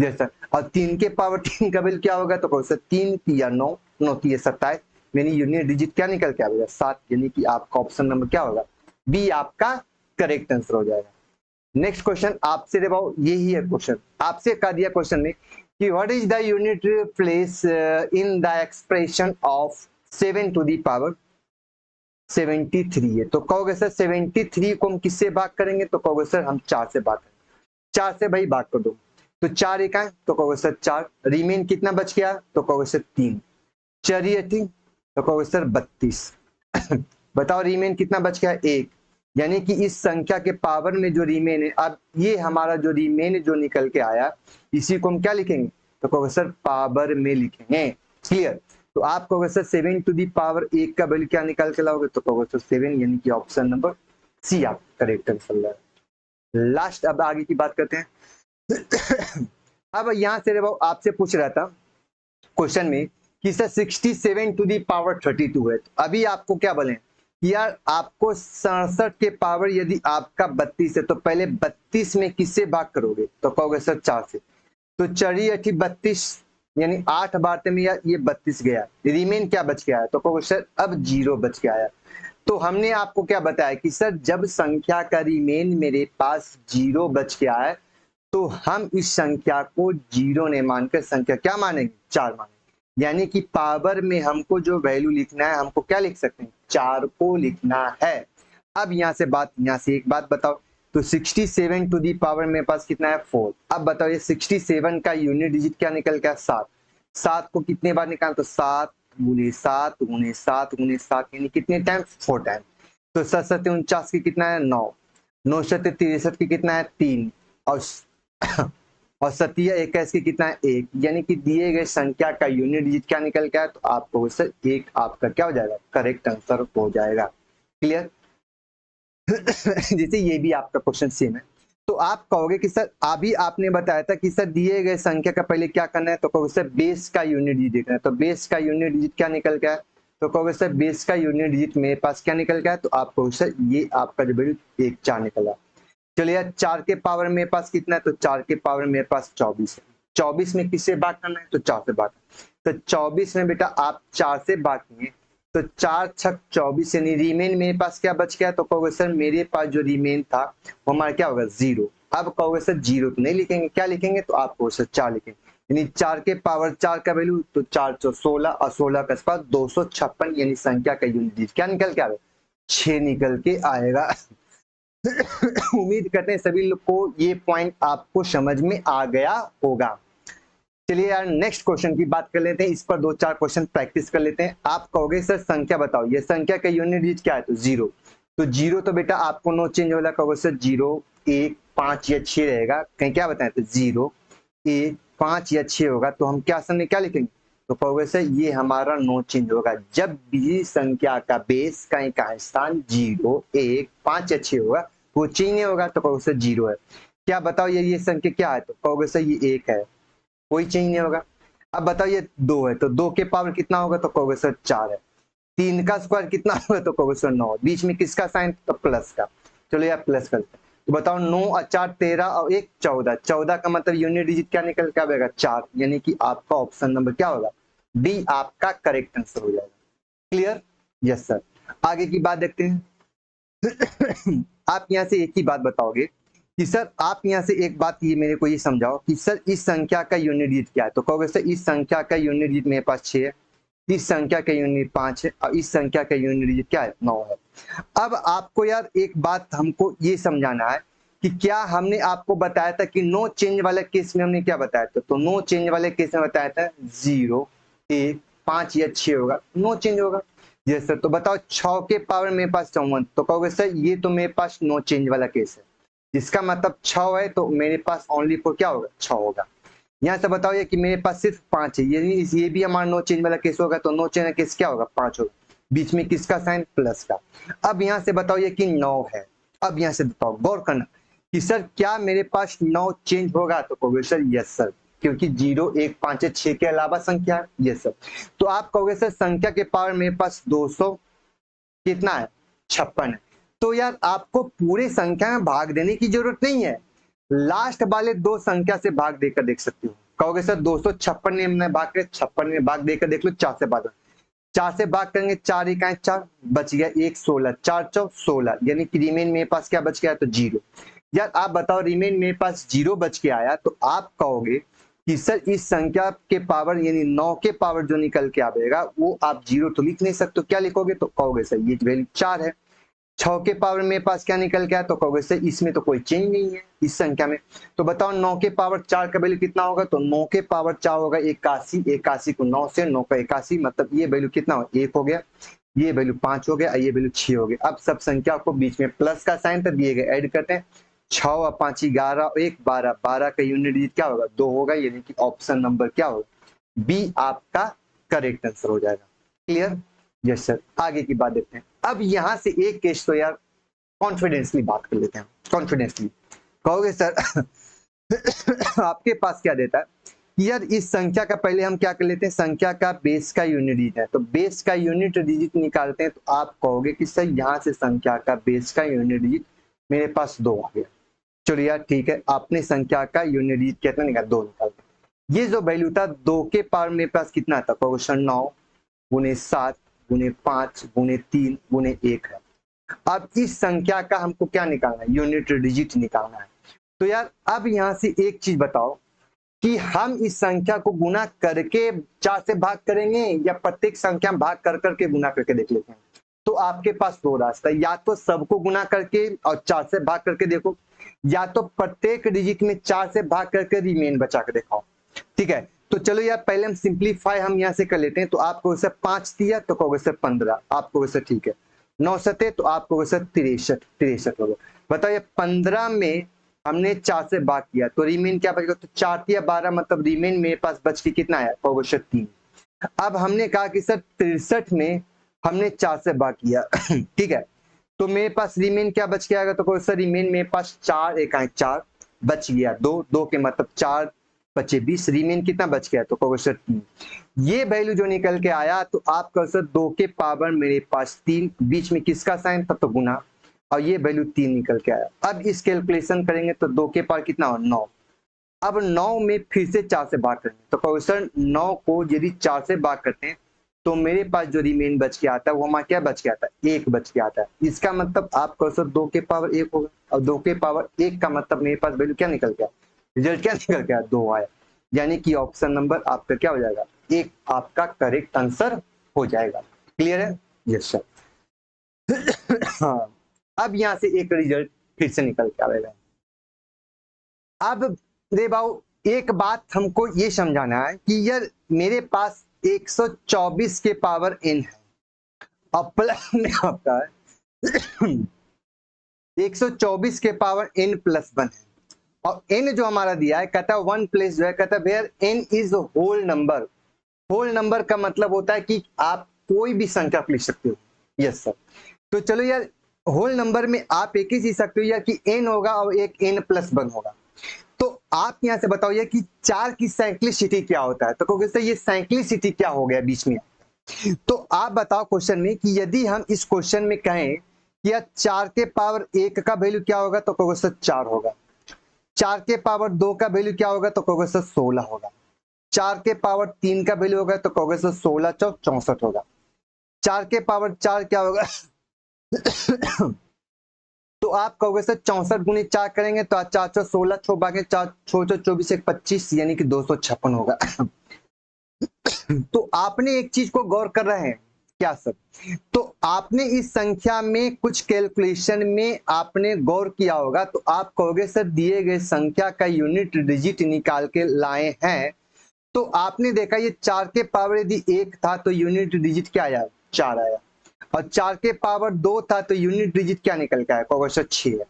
जैसा और 3 के पावर 3 का वैल्यू क्या होगा। तो कहोगे सर 3 या 9, 9 या 27, यानी यूनिट डिजिट क्या निकल के आ जाएगा 7, यानी कि आपका ऑप्शन नंबर क्या होगा बी आपका करेक्ट आंसर हो जाएगा। नेक्स्ट क्वेश्चन आपसे देखो यही है क्वेश्चन, आपसे कह दिया क्वेश्चन में कि what is the unit place in the expression of 7 to the power 73 है। तो कहोगे सर 73 को हम किससे भाग करेंगे। तो कहोगे सर हम 4 से भाग करेंगे। 4 से भाई भाग कर दो तो 4 एक है। तो कहोगे सर 4, रिमेन कितना बच गया। तो कहोगे सर 3, 4 18, तो कहोगे सर 32। बताओ रिमेन कितना बच गया 1, यानी कि इस संख्या के पावर में जो रिमेन है, अब ये हमारा जो रिमेन जो निकल के आया इसी को हम क्या लिखेंगे। तो कहोगे सर पावर में लिखेंगे। क्लियर। तो आप कहोगे सर 7 टू दी पावर 1 का वैल्यू क्या निकाल के लाओगे। तो कहोगे सर 7, यानी कि ऑप्शन नंबर सी आप करेक्ट आंसर है। लास्ट अब आगे की बात करते हैं। अब यहां से आपसे पूछ रहा था क्वेश्चन में कि सर 67 टू दी पावर 32 है। तो अभी आपको क्या बोले कि यार आपको 67 के पावर यदि आपका 32 है तो पहले 32 में किससे भाग करोगे, तो कहोगे सर 4 से। तो चढ़ी अठी 32 यानी 8 बारते में यार ये 32 गया, रिमेन क्या बच के आया, तो कहोगे सर अब 0 बच के आया। तो हमने आपको क्या बताया कि सर जब संख्या का रिमेन मेरे पास 0 बच के आए तो हम इस संख्या को 0 ने मानकर संख्या क्या मानेंगे, 4 मानेंगे। यानी कि पावर में हमको जो वैल्यू लिखना है हमको क्या लिख सकते हैं, 4 को लिखना है। अब यहाँ से एक बात बताओ, तो 67 टू दी पावर मेरे पास कितना है, 4। अब बताओ ये 67 का यूनिट डिजिट क्या निकल गया, 7। 7 को कितने बार निकाल, तो 7 गुने 7 गुने 7 गुने 7 यानी कितने टाइम्स, 4 टाइम। तो 7 7 49 की कितना है, 9। 9 7 63 की कितना है, 3। और और 7 21 की कितना है, 1। यानी कि दिए गए संख्या का यूनिट डिजिट क्या निकल गया, तो आपको सर 1 आपका क्या हो जाएगा, करेक्ट आंसर हो जाएगा। क्लियर। जैसे ये भी आपका क्वेश्चन सेम है। तो आप कहोगे कि सर अभी आपने बताया था कि सर दिए गए संख्या का पहले क्या करना है, तो कहोगे सर बेस का यूनिट डिजिट देखना है। तो बेस का यूनिट डिजिट क्या निकल गया, तो कहोगे सर बेस का यूनिट डिजिट मेरे पास क्या निकल गया, तो आप कहोगे सर ये आपका जो वैल्यू 1 4 निकला। चलिए यार 4 के पावर मेरे पास कितना है, तो 4 के पावर मेरे पास 24 है। 24 में किससे भाग करना है, तो 4 से भाग। तो 24 में बेटा आप 4 से भाग किए तो 4 छक 24 यानी रिमेन मेरे पास क्या बच गया, तो कहोगे सर मेरे पास जो रिमेन था वो हमारा क्या होगा, 0। अब कहोगे सर 0 तो नहीं लिखेंगे, क्या लिखेंगे, तो आप कहोगे सर 4 लिखेंगे। यानी 4 के पावर 4 का वैल्यू तो 4 4 16 और 16 का पास 256 यानी संख्या का यूनिट क्या निकल के आएगा, 6 निकल के आएगा। उम्मीद करते हैं सभी लोग को ये पॉइंट आपको समझ में आ गया होगा। चलिए यार नेक्स्ट क्वेश्चन की बात कर लेते हैं, इस पर 2-4 क्वेश्चन प्रैक्टिस कर लेते हैं। आप कहोगे सर संख्या बताओ, ये संख्या का यूनिट डिजिट क्या है, तो 0। तो 0 तो बेटा आपको नो चेंज होला, कहोगे सर 0 1 5 या 6 रहेगा, कहीं क्या बताएं, तो 0 1 5 या 6 होगा। तो हम क्या समय क्या लिखेंगे, तो कहोगे सर ये हमारा नो चेंज होगा। जब भी संख्या का बेस कहीं का स्थान 0 1 5 या 6 होगा वो चेंज नहीं होगा, तो कहोगे सर 0 है। क्या बताओ ये संख्या क्या है, तो कहोगे सर ये 1 है, कोई चेंज नहीं होगा। अब बताओ ये 2 है, तो 2 के पावर कितना होगा, तो कहोगे सर 4 है। 3 का स्क्वायर कितना होगा, तो कहोगे सर 9। बीच में किसका साइन, तो प्लस का। चलो यार प्लस करते हैं। तो बताओ 9 और 4 13 और 1 14। 14 का मतलब यूनिट डिजिट क्या निकल के आएगा, 4। यानी कि आपका ऑप्शन नंबर क्या होगा, बी आपका करेक्ट आंसर हो जाएगा। Clear, yes sir. आगे की बात देखते हैं। आप यहाँ से एक ही बात बताओगे कि सर आप यहाँ से एक बात ये मेरे को ये समझाओ कि सर इस संख्या का यूनिट डिजिट क्या है, तो कहोगे सर इस संख्या का यूनिट डिजिट मेरे पास 6 है, इस संख्या का यूनिट 5 है और इस संख्या का यूनिट डिजिट क्या है, 9 है। अब आपको यार एक बात हमको ये समझाना है कि क्या हमने आपको बताया था कि नो चेंज वाले केस में हमने क्या बताया था, तो नो चेंज वाले केस में बताया था 0 1 5 या 6 होगा, नो चेंज होगा। Yes sir. तो बताओ 6 के पावर मेरे पास 54, तो कहोगे सर ये तो मेरे पास नो चेंज वाला केस है, इसका मतलब 6 है तो मेरे पास ओनली फॉर क्या होगा, 6 होगा। यहाँ से बताओ ये कि मेरे पास सिर्फ 5 है, ये भी हमारा नो चेंज वाला केस होगा, तो नो चेंज वाला केस क्या होगा, 5 होगा। बीच में किसका साइन, प्लस का। अब यहाँ से बताओ ये कि 9 है। अब यहाँ से बताओ गौर करना कि सर क्या मेरे पास 9 चेंज होगा, तो कहोगे सर यस सर, क्योंकि 0 1 5 6 के अलावा संख्या है, यस सर। तो आप कहोगे सर संख्या के पावर मेरे पास 200 कितना है, 56 है। तो यार आपको पूरे संख्या में भाग देने की जरूरत नहीं है, लास्ट वाले 2 संख्या से भाग देकर देख सकते हो। कहोगे सर 256 में भाग कर 56 में भाग देकर देख लो, 4 से भाग, 4 से भाग करेंगे 4 इकाई 4 बच गया 1 16, 4 4 16 यानी कि रिमेन मेरे पास क्या बच गया, तो 0। यार आप बताओ रिमेन मेरे पास 0 बच के आया, तो आप कहोगे कि सर इस संख्या के पावर यानी 9 के पावर जो निकल के आएगा वो आप 0 तो लिख नहीं सकते, क्या लिखोगे, तो कहोगे सर ये वैल्यू 4 है। 6 के पावर मेरे पास क्या निकल गया, तो कहोगे सर इसमें तो कोई चेंज नहीं है इस संख्या में। तो बताओ 9 के पावर 4 का वैल्यू कितना होगा, तो 9 के पावर 4 होगा 81। 81 को 9 से 9 का 81 मतलब ये वैल्यू कितना हो, 1 हो गया, ये वैल्यू 5 हो गया, ये वैल्यू 6 हो गया। अब सब संख्या को बीच में प्लस का साइन तो दिए गए ऐड करते हैं, 6 और 5 11 1 12, 12 का यूनिट डिजिट क्या होगा, 2 होगा, यानी कि ऑप्शन नंबर क्या होगा, बी आपका करेक्ट आंसर हो जाएगा। Clear, yes sir. आगे की बात देखते हैं। अब यहां से एक केस तो यार कॉन्फिडेंसली बात कर लेते हैं, कॉन्फिडेंसली। कहोगे सर आपके पास क्या देता है यार इस संख्या का पहले हम क्या कर लेते हैं, संख्या का बेस का यूनिट डिजिट है, तो बेस का यूनिट डिजिट निकालते हैं। तो आप कहोगे कि सर यहाँ से संख्या का बेस का यूनिट डिजिट मेरे पास 2 आ गया। चलिए यार ठीक है, आपने संख्या का यूनिट डिजिट कितना निकाला, 2 निकाल। ये जो वैल्यू था 2 के पावर मेरे पास कितना था, क्वेश्चन 9 गुने 7 गुने 5 गुने 3 गुने 1 है। अब इस संख्या का हमको क्या निकालना है, यूनिट डिजिट निकालना है। तो यार अब यहाँ से एक चीज बताओ कि हम इस संख्या को गुना करके 4 से भाग करेंगे या प्रत्येक संख्या भाग कर करके गुना करके देख लेते हैं। तो आपके पास 2 रास्ता है, या तो सबको गुना करके और 4 से भाग करके देखो, या तो प्रत्येक डिजिट में 4 से भाग करके रिमेन बचा के दिखाओ। ठीक है, तो चलो यार पहले हम सिंप्लीफाई हम यहाँ से कर लेते हैं। तो आपको वैसे 5 दिया तो कहोगे सर 15, आपको वैसे ठीक है 9 सते तो आपको वैसे 63 होगा। बताओ ये 15 में हमने 4 से भाग किया तो रिमेन क्या बचेगा, तो 4 या 12 मतलब रिमेन मेरे पास बच के कितना आया, कहोगे 3। अब हमने कहा कि सर 63 में हमने 4 से भाग किया ठीक है, तो मेरे पास रिमेन क्या बच के आएगा, तो कहोगे सर रिमेन मेरे पास 4 एक 4 बच गया, 2 के मतलब 4 बचे 20, रिमेन कितना बच गया, तो कहोगे सर 3। ये वैल्यू जो निकल के आया तो आप कहो सर 2 के पावर मेरे पास 3, बीच में किसका साइन था, तो गुना, और ये वैल्यू 3 निकल के आया। अब इस कैलकुलेशन करेंगे तो 2 के पावर कितना हो, 9। अब 9 में फिर से 4 से भाग करेंगे तो कहो सर 9 को यदि 4 से भाग करते हैं तो मेरे पास जो रिमेन बच के आता है वो हमारा क्या बच के आता है, 1 बच के आता है। इसका मतलब आप कहो सर 2 के पावर 1 होगा, और 2 के पावर 1 का मतलब मेरे पास वैल्यू क्या निकल गया, रिजल्ट क्या निकल गया, 2 आया। यानी कि ऑप्शन नंबर आपका क्या हो जाएगा, 1 आपका करेक्ट आंसर हो जाएगा। क्लियर है, यस सर हाँ, अब यहां से एक रिजल्ट फिर से निकल के आएगा। अब रे बाबू एक बात हमको ये समझाना है कि यार मेरे पास 124 के पावर n है और प्लस में आपका 124 के पावर n प्लस 1 है, और n जो हमारा दिया है कहता है 1 प्लस जो है कहता है where n is whole number. Whole number का मतलब होता है कि आप कोई भी संख्या लिख सकते हो। यस सर, तो चलो यार होल नंबर में आप एक ही चीज सकते हो यार कि n होगा और एक n प्लस 1 होगा। तो आप यहां से बताओ यार कि 4 की साइक्लिसिटी क्या होता है, तो कहोगे सर ये साइक्लिसिटी क्या हो गया बीच में। तो आप बताओ क्वेश्चन में कि यदि हम इस क्वेश्चन में कहें कि यार 4 के पावर 1 का वैल्यू क्या होगा, तो कहोगे सर 4 होगा। 4 के पावर 2 का वैल्यू क्या होगा, तो कहोगे सर 16 होगा। 4 के पावर 3 का वैल्यू होगा तो कहोगे सर 16 चौक 64 होगा। 4 के पावर 4 क्या होगा तो आप कहोगे सर 64 गुने 4 करेंगे तो 4 4 16 छो भागे 4 छो 24 1 25 यानी कि 256 होगा तो आपने एक चीज को गौर कर रहे हैं क्या सर, तो आपने इस संख्या में कुछ कैलकुलेशन में आपने गौर किया होगा। तो आप कहोगे सर दिए गए संख्या का यूनिट डिजिट निकाल के लाए हैं, तो आपने देखा ये 4 के पावर यदि 1 था तो यूनिट डिजिट क्या आया, 4 आया, और 4 के पावर 2 था तो यूनिट डिजिट क्या निकल के आया, कहोगे सर 6 है।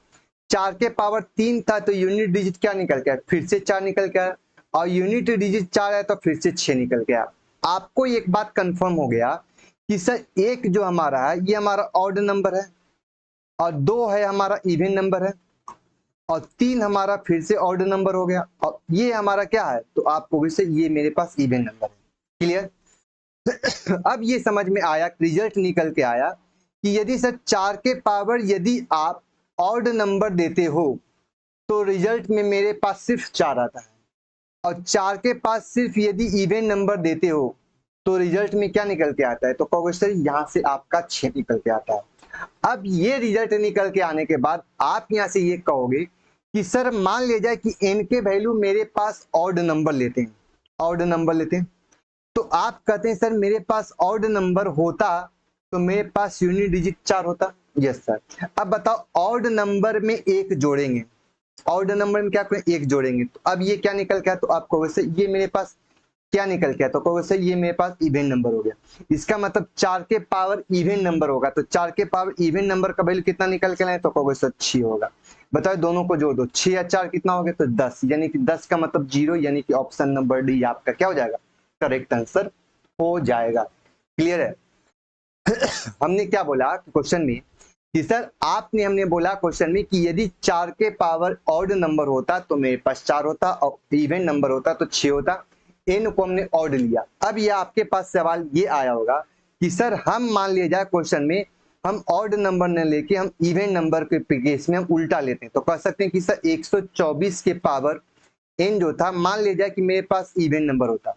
4 के पावर 3 था तो यूनिट डिजिट क्या निकल के आया, फिर से 4 निकल के आया, और यूनिट डिजिट 4 आया तो फिर से 6 निकल के आया। आपको एक बात कंफर्म हो गया कि सर एक जो हमारा है ये हमारा ऑड नंबर है, और 2 है हमारा इवन नंबर है, और 3 हमारा फिर से ऑड नंबर हो गया, और ये हमारा क्या है, तो आपको से ये मेरे पास इवन नंबर है। क्लियर अब ये समझ में आया, रिजल्ट निकल के आया कि यदि सर 4 के पावर यदि आप ऑड नंबर देते हो तो रिजल्ट में मेरे पास सिर्फ 4 आता है, और 4 के पास सिर्फ यदि इवन नंबर देते हो तो रिजल्ट में क्या निकल के आता है, तो कहोगे सर यहां से आपका 6 निकल के आता है। अब ये रिजल्ट निकल के आने के बाद आप यहां से ये कहोगे कि सर मान लिया जाए कि n के वैल्यू मेरे पास ऑड नंबर लेते हैं, ऑड नंबर लेते हैं, तो आप कहते हैं सर मेरे पास ऑड नंबर होता तो मेरे पास यूनिट डिजिट 4 होता। यस सर, अब बताओ ऑड नंबर में 1 जोड़ेंगे, ऑड नंबर में क्या करें 1 जोड़ेंगे, तो अब ये क्या निकल गया, तो आपको वैसे ये मेरे पास क्या निकल गया, तो कहोगे सर ये मेरे पास इवन नंबर हो गया। इसका मतलब 4 के पावर इवन नंबर होगा, तो 4 के पावर इवन नंबर का वैल्यू कितना निकल के लाए, तो कहोगे सर 6 होगा। बताओ दोनों को जोड़ दो, 6 या 4 कितना हो गया, तो 10, यानी कि 10 का मतलब 0, यानी कि ऑप्शन नंबर डी आपका क्या हो जाएगा, करेक्ट आंसर हो जाएगा। क्लियर है हमने क्या बोला क्वेश्चन में कि सर आपने हमने बोला क्वेश्चन में कि यदि 4 के पावर ऑड नंबर होता तो मेरे पास 4 होता, और इवन नंबर होता तो 6 होता। n को हमने ऑड लिया। अब ये आपके पास सवाल ये आया होगा कि सर हम मान लिया जाए क्वेश्चन में हम ऑड नंबर न लेके हम इवन नंबर के केस में हम उल्टा लेते हैं, तो कह सकते हैं कि सर 124 के पावर n जो था, मान लिया जाए कि मेरे पास इवन नंबर होता,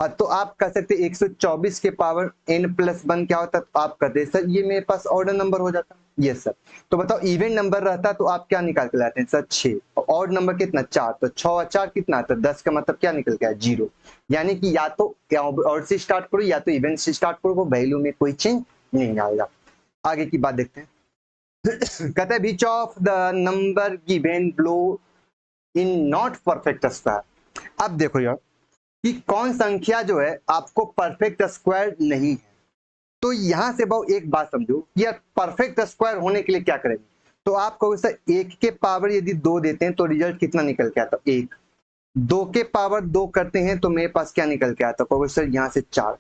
तो आप कह सकते 124 के पावर n+1 क्या होता, तो आप कहते सर ये मेरे पास ऑर्डर नंबर हो जाता। Yes sir. तो बताओ इवन नंबर रहता तो आप क्या निकाल के लाते हैं सर 6, और ऑड नंबर कितना 4, तो 6 और 4 कितना आता 10 का मतलब क्या निकल गया 0। यानी कि या तो ऑड से स्टार्ट करो या तो इवन से स्टार्ट करो, वैल्यू में कोई चेंज नहीं आएगा। आगे की बात देखते हैं। कहते हैं which of the number given below in not perfect square. अब देखो यार कि कौन संख्या जो है आपको परफेक्ट स्क्वायर नहीं है, तो यहां से बहु एक बात समझो कि यार परफेक्ट स्क्वायर होने के लिए क्या करेंगे, तो आप कहोगे सर 1 के पावर यदि 2 देते हैं तो रिजल्ट कितना निकल के आता 1, 2 के पावर 2 करते हैं तो मेरे पास क्या निकल के आता, कहोगे सर यहाँ से 4,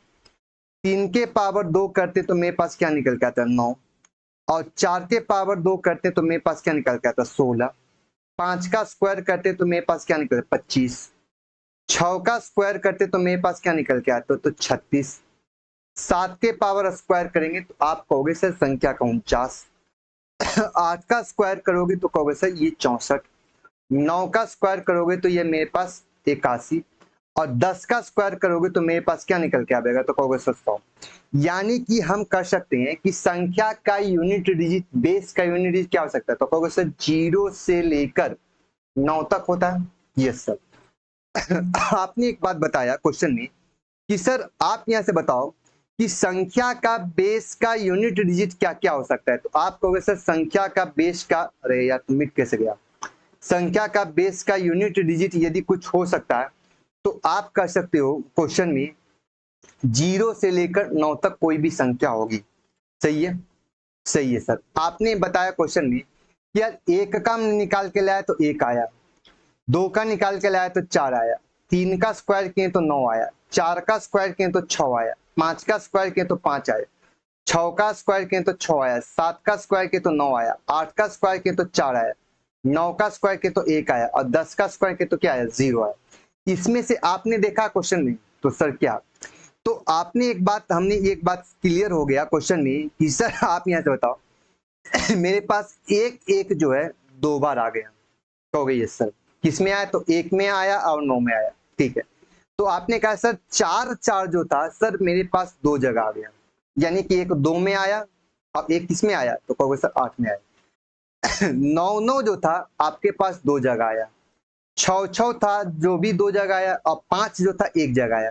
3 के पावर 2 करते तो मेरे पास क्या निकल के आता 9, और 4 के पावर 2 करते तो मेरे पास क्या निकल के आता 16, 5 का स्क्वायर करते तो मेरे पास क्या निकल 25, 6 का स्क्वायर करते तो मेरे पास क्या निकल के आता तो 36, 7 के पावर स्क्वायर करेंगे तो आप कहोगे सर संख्या का 49, 8 का स्क्वायर करोगे तो कहोगे सर ये 64, 9 का स्क्वायर करोगे तो ये मेरे पास 81, और 10 का स्क्वायर करोगे तो मेरे पास क्या निकल के आएगा, तो कहोगे सर 100। यानी कि हम कर सकते हैं कि संख्या का यूनिट डिजिट, बेस का यूनिट डिजिट क्या हो सकता है, तो कहोगे सर 0 से लेकर 9 तक होता है। Yes sir. आपने एक बात बताया क्वेश्चन में कि सर आप यहां से बताओ कि संख्या का बेस का यूनिट डिजिट क्या क्या हो सकता है, तो आप कहोगे सर संख्या का बेस का, अरे यार तुम मिट कैसे गया, संख्या का बेस का यूनिट डिजिट यदि कुछ हो सकता है तो आप कर सकते हो क्वेश्चन में 0 से लेकर 9 तक कोई भी संख्या होगी। सही है, सही है सर। आपने बताया क्वेश्चन में कि यार 1 का निकाल के लाया तो 1 आया, 2 का निकाल के लाया तो 4 आया, 3 का स्क्वायर किए तो 9 आया, 4 का स्क्वायर किए तो 6 आया, 5 का स्क्वायर किए तो 5 आया, 6 का स्क्वायर किए तो 6 आया, 7 का स्क्वायर किए तो 9 आया, 8 का स्क्वायर किए तो 4 आया, 9 का स्क्वायर किए तो 1 आया, और 10 का स्क्वायर किए तो क्या आया 0 आया। इसमें से आपने देखा क्वेश्चन में तो सर क्या, तो आपने एक बात, हमने एक बात क्लियर हो गया क्वेश्चन में कि सर आप यहां से बताओ मेरे पास एक एक जो है 2 बार आ गया, कहोगे यस सर। किस में आया, तो 1 में आया और 9 में आया। ठीक है, तो आपने कहा सर 4 4 जो था सर मेरे पास 2 जगह आ गया, यानी कि एक 2 में आया और एक किस में आया, तो कहोगे सर 8 में आया। 9 9 जो था आपके पास 2 जगह आया, 6 6 था जो भी 2 जगह आया, और 5 जो था 1 जगह आया,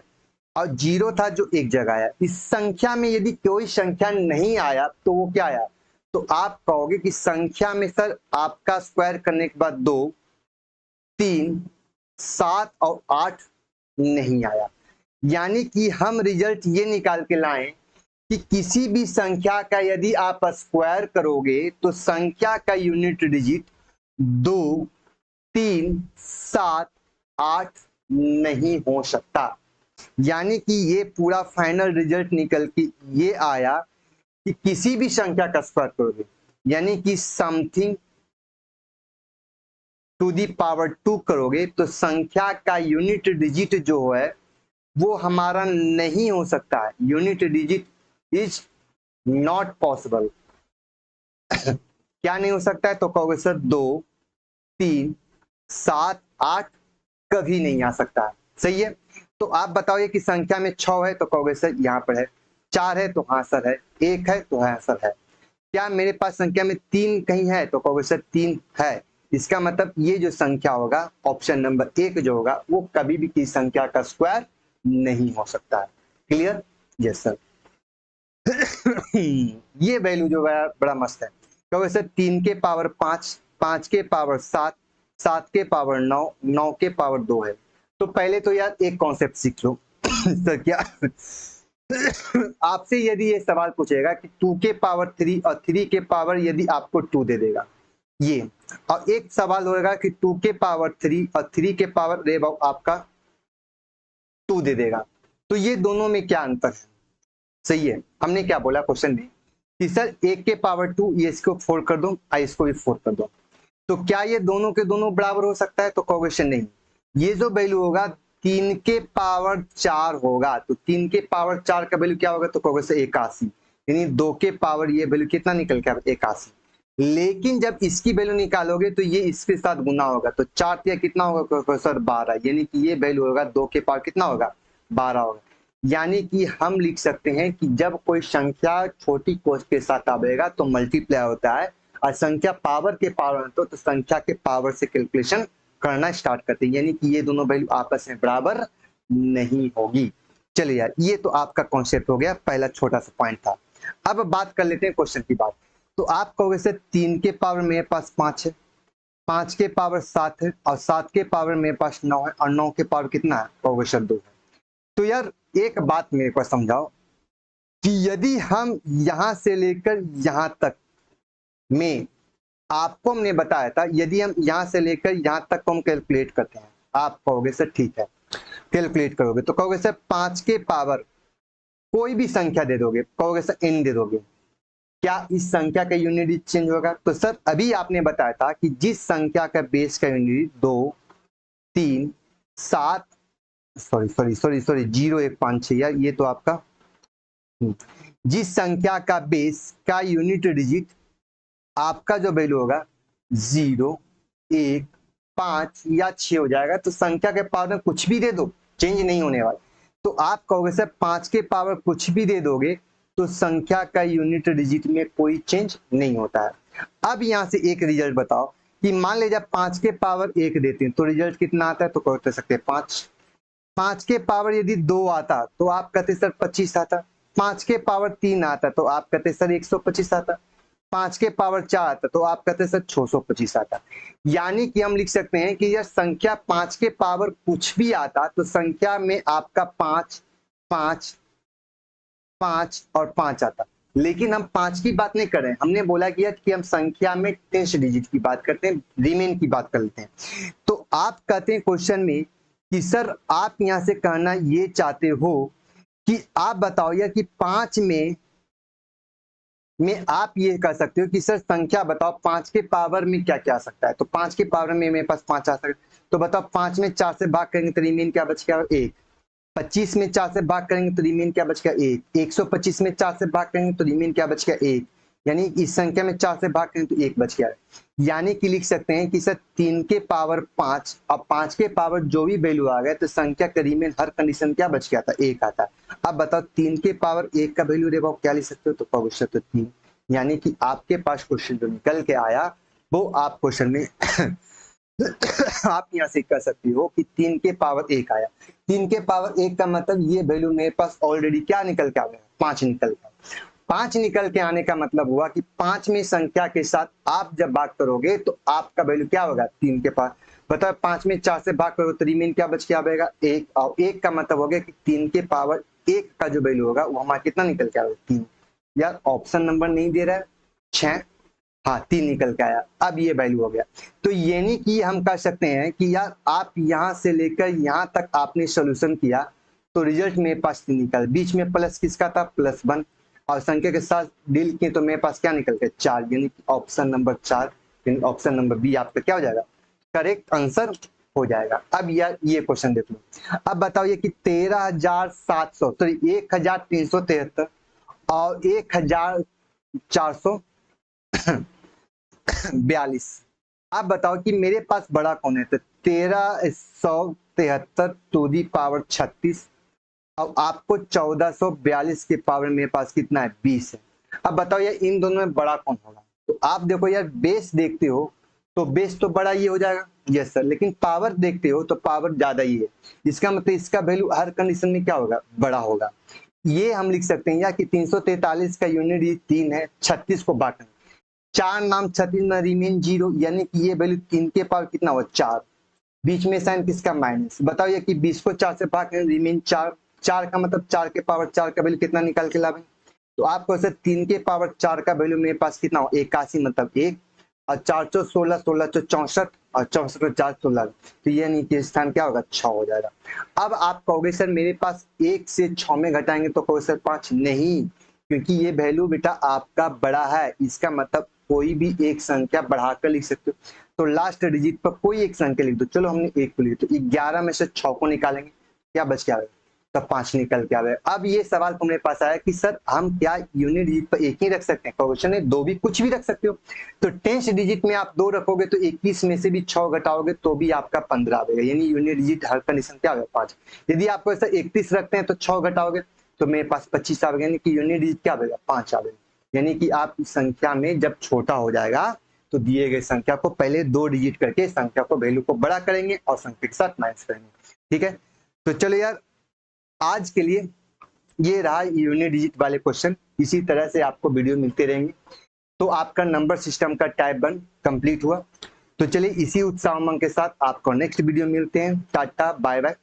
और 0 था जो 1 जगह आया। इस संख्या में यदि कोई संख्या नहीं आया तो वो क्या आया, तो आप कहोगे कि संख्या में सर आपका स्क्वायर करने के बाद 2 3 7 और 8 नहीं आया। यानी कि हम रिजल्ट ये निकाल के लाए कि किसी भी संख्या का यदि आप स्क्वायर करोगे तो संख्या का यूनिट डिजिट 2 3 7 8 नहीं हो सकता। यानी कि ये पूरा फाइनल रिजल्ट निकल के ये आया कि किसी भी संख्या का स्क्वायर करोगे यानी कि समथिंग टू दी पावर 2 करोगे तो संख्या का यूनिट डिजिट जो है वो हमारा नहीं हो सकता है। Unit digit is not possible. क्या नहीं हो सकता है, तो कहोगे सर 2 3 7 8 कभी नहीं आ सकता है। सही है, तो आप बताओ कि संख्या में 6 है तो कहोगे सर यहाँ पर है, 4 है तो हाँ सर है, 1 है तो हाँ सर है। क्या मेरे पास संख्या में 3 कहीं है, तो कहोगे सर 3 है। इसका मतलब ये जो संख्या होगा ऑप्शन नंबर 1 जो होगा वो कभी भी किसी संख्या का स्क्वायर नहीं हो सकता है। क्लियर? Yes sir. ये वैल्यू जो है बड़ा मस्त है, कहोगे सर 3 के पावर 5, 5 के पावर 7, 7 के पावर 9, 9 के पावर 2 है। तो पहले तो यार एक कॉन्सेप्ट सीख लो। सर क्या आपसे यदि ये सवाल पूछेगा कि 2 के पावर 3 और 3 के पावर यदि आपको 2 दे देगा ये, और एक सवाल होगा कि 2 के पावर 3 और 3 के पावर रे आपका 2 दे देगा, तो ये दोनों में क्या अंतर है। सही है, हमने क्या बोला क्वेश्चन में कि सर 1 के पावर 2 ये इसको 4 कर दो, इसको भी 4 कर दो, तो क्या ये दोनों के दोनों बराबर हो सकता है, तो कहोगे नहीं। ये जो वैल्यू होगा 3 के पावर 4 होगा, तो 3 के पावर 4 का वैल्यू क्या होगा, तो कहोगे सर 81, यानी 2 के पावर ये वैल्यू कितना निकल के 81। लेकिन जब इसकी वैल्यू निकालोगे तो ये इसके साथ गुना होगा, तो 4 या कितना होगा सर 12, यानी कि ये वैल्यू होगा 2 के पावर कितना होगा 12 होगा। यानी कि हम लिख सकते हैं कि जब कोई संख्या छोटी कोष्ठ के साथ आवेगा तो मल्टीप्लाई होता है, और संख्या पावर के पावर तो संख्या के पावर से कैलकुलेशन करना स्टार्ट करते हैं, यानी कि ये दोनों वैल्यू आपस में बराबर नहीं होगी। चलिए यार, ये तो आपका कॉन्सेप्ट हो गया, पहला छोटा सा पॉइंट था। अब बात कर लेते हैं क्वेश्चन की बात। तो आप कहोगे सर 3 के पावर मेरे पास 5 है, 5 के पावर 7 है, और 7 के पावर मेरे पास 9 है, और 9 के पावर कितना है, कहोगे सर 2 है। तो यार एक बात मेरे को समझाओ कि यदि हम यहां से लेकर यहां तक में, आपको हमने बताया था यदि हम यहां से लेकर यहां तक को हम कैलकुलेट करते हैं, आप कहोगे सर ठीक है कैलकुलेट करोगे, तो कहोगे सर 5 के पावर कोई भी संख्या दे दोगे, कहोगे सर n दे दोगे, क्या इस संख्या का यूनिट चेंज होगा? तो सर अभी आपने बताया था कि जिस संख्या का बेस का यूनिट 2 3 7 सॉरी 0 1 5 6 यार, ये तो आपका जिस संख्या का बेस का यूनिट डिजिट आपका जो वैल्यू होगा 0 1 5 या 6 हो जाएगा, तो संख्या के पावर में कुछ भी दे दो चेंज नहीं होने वाला। तो आप कहोगे सर 5 के पावर कुछ भी दे दोगे तो संख्या का यूनिट डिजिट में कोई चेंज नहीं होता है। अब यहां से एक रिजल्ट बताओ कि मान लीजिए 5 के पावर 1 देते हैं तो रिजल्ट कितना आता है, तो कह सकते हैं 5। 5 के पावर यदि 2 आता तो आप कहते सर 25 आता। 5 के पावर 3 आता तो आप कहते सर 125 आता। 5 के पावर 4 आता तो आप कहते सर 625 आता। यानी कि हम लिख सकते हैं कि यह संख्या 5 के पावर कुछ भी आता तो संख्या में आपका 5 5 5 और 5 आता। लेकिन हम 5 की बात नहीं कर रहे हैं, हमने बोला कि हम संख्या में 10 डिजिट की बात करते हैं, रिमेन की बात करते हैं। तो आप कहते हैं क्वेश्चन में कि सर आप यहां से कहना ये चाहते हो कि आप बताओ यार कि 5 में आप ये कह सकते हो कि सर संख्या बताओ 5 के पावर में क्या क्या आ सकता है। तो 5 के पावर में मेरे पास 5 आ सकता है, तो बताओ 5 में 4 से भाग करेंगे तो रिमेन क्या बच गया 1। 25 में 4 से भाग करेंगे तो रिमेन क्या बच गया 1। 125 में 4 से भाग करेंगे तो रिमेन क्या बच गया 1। यानी इस संख्या में 4 से भाग करेंगे तो 1 बच गया। यानी कि लिख सकते हैं कि सर 3 के पावर 5 और 5 के पावर जो भी वैल्यू आ गया तो संख्या का रिमेन हर कंडीशन क्या बच गया था 1 आता है। अब बताओ 3 के पावर 1 का वैल्यू देखो क्या लिख सकते हो, तो क्वेश्चन तो 3। यानी कि आपके पास क्वेश्चन जो निकल के आया वो आप क्वेश्चन में आप यहां से कर सकते हो कि 3 के पावर 1 आया। 3 के पावर 1 का मतलब ये वैल्यू मेरे पास ऑलरेडी क्या निकल के आ गया 5 निकल के। 5 निकल के आने का मतलब हुआ कि 5 में संख्या के साथ आप जब बात करोगे तो आपका वैल्यू क्या होगा 3 के पास। बताओ 5 में 4 से भाग करोगे तो रिमेन क्या बच के आएगा 1, और 1 का मतलब हो गया कि 3 के पावर 1 का जो वैल्यू होगा वो हमारा कितना निकल के आएगा 3। यार ऑप्शन नंबर नहीं दे रहा है 6, हाँ 3 निकल के आया। अब ये वैल्यू हो गया, तो यानी कि हम कह सकते हैं कि यार आप यहां से लेकर यहां तक आपने सोल्यूशन किया तो रिजल्ट मेरे पास 3 निकल, बीच में प्लस किसका था +1, और संख्या के साथ डील किए तो मेरे पास क्या निकल गया 4, यानी कि ऑप्शन नंबर 4, यानी ऑप्शन नंबर बी आपका क्या हो जाएगा करेक्ट आंसर हो जाएगा। अब यार ये क्वेश्चन देख लो, अब बताओ ये कि 13,700 सॉरी 1,373 और 1,442। आप बताओ कि मेरे पास बड़ा कौन है, तो 1373 टू दी पावर 36 और आपको 1442 के पावर मेरे पास कितना है 20 है। अब बताओ यार इन दोनों में बड़ा कौन होगा, तो आप देखो यार बेस देखते हो तो बेस तो बड़ा ये हो जाएगा यस सर, लेकिन पावर देखते हो तो पावर ज्यादा ही है, इसका मतलब इसका वैल्यू हर कंडीशन में क्या होगा बड़ा होगा। ये हम लिख सकते हैं या कि 343 का यूनिट 3 है, 36 को बांटना 4 नाम 36 में रिमेन 0, यानी कि ये वैल्यू 3 के पावर कितना हुआ 4, बीच में साइन किसका माइनस। बताओ ये कि 20 को 4 से भाग करें रिमेन 4, 4 का मतलब 4 के पावर 4 का वैल्यू कितना निकाल के लावे, तो आपको सर 3 के पावर 4 का वैल्यू मेरे पास कितना हो 81 मतलब 1, और 416 1664 और 64 416, तो ये यानी कि स्थान क्या होगा 6 हो जाएगा। अब आप कहोगे सर मेरे पास 1 से 6 में घटाएंगे तो कहोगे सर 5, नहीं, क्योंकि ये वैल्यू बेटा आपका बड़ा है, इसका मतलब कोई भी एक संख्या बढ़ाकर लिख सकते हो। तो लास्ट डिजिट पर कोई एक संख्या लिख दो। चलो हमने 1 को लिख, तो 11 में से 6 को निकालेंगे, क्या बच के आएगा, तब 5 निकल के आएगा। अब ये सवाल तुम्हारे पास आया कि सर हम क्या यूनिट डिजिट पर एक ही रख सकते हैं? क्वेश्चन है 2 भी कुछ भी रख सकते हो। तो 10th डिजिट में आप 2 रखोगे तो 21 में से भी 6 घटाओगे तो भी आपका 15 आएगा, यानी यूनिट डिजिट हर कंडीशन क्या आएगा 5। यदि आपको ऐसा 31 रखते हैं तो 6 घटाओगे तो मेरे पास 25 आएगा, यानी कि यूनिट डिजिट क्या आएगा 5 आएगा। यानी कि आप संख्या में जब छोटा हो जाएगा तो दिए गए संख्या को पहले 2 डिजिट करके संख्या को वैल्यू को बड़ा करेंगे और संख्या के साथ माइनस करेंगे। ठीक है, तो चलो यार आज के लिए ये रहा यूनिट डिजिट वाले क्वेश्चन। इसी तरह से आपको वीडियो मिलते रहेंगे। तो आपका नंबर सिस्टम का टाइप 1 कंप्लीट हुआ। तो चलिए इसी उत्साह उमंग के साथ आपको नेक्स्ट वीडियो मिलते हैं। Tata bye bye.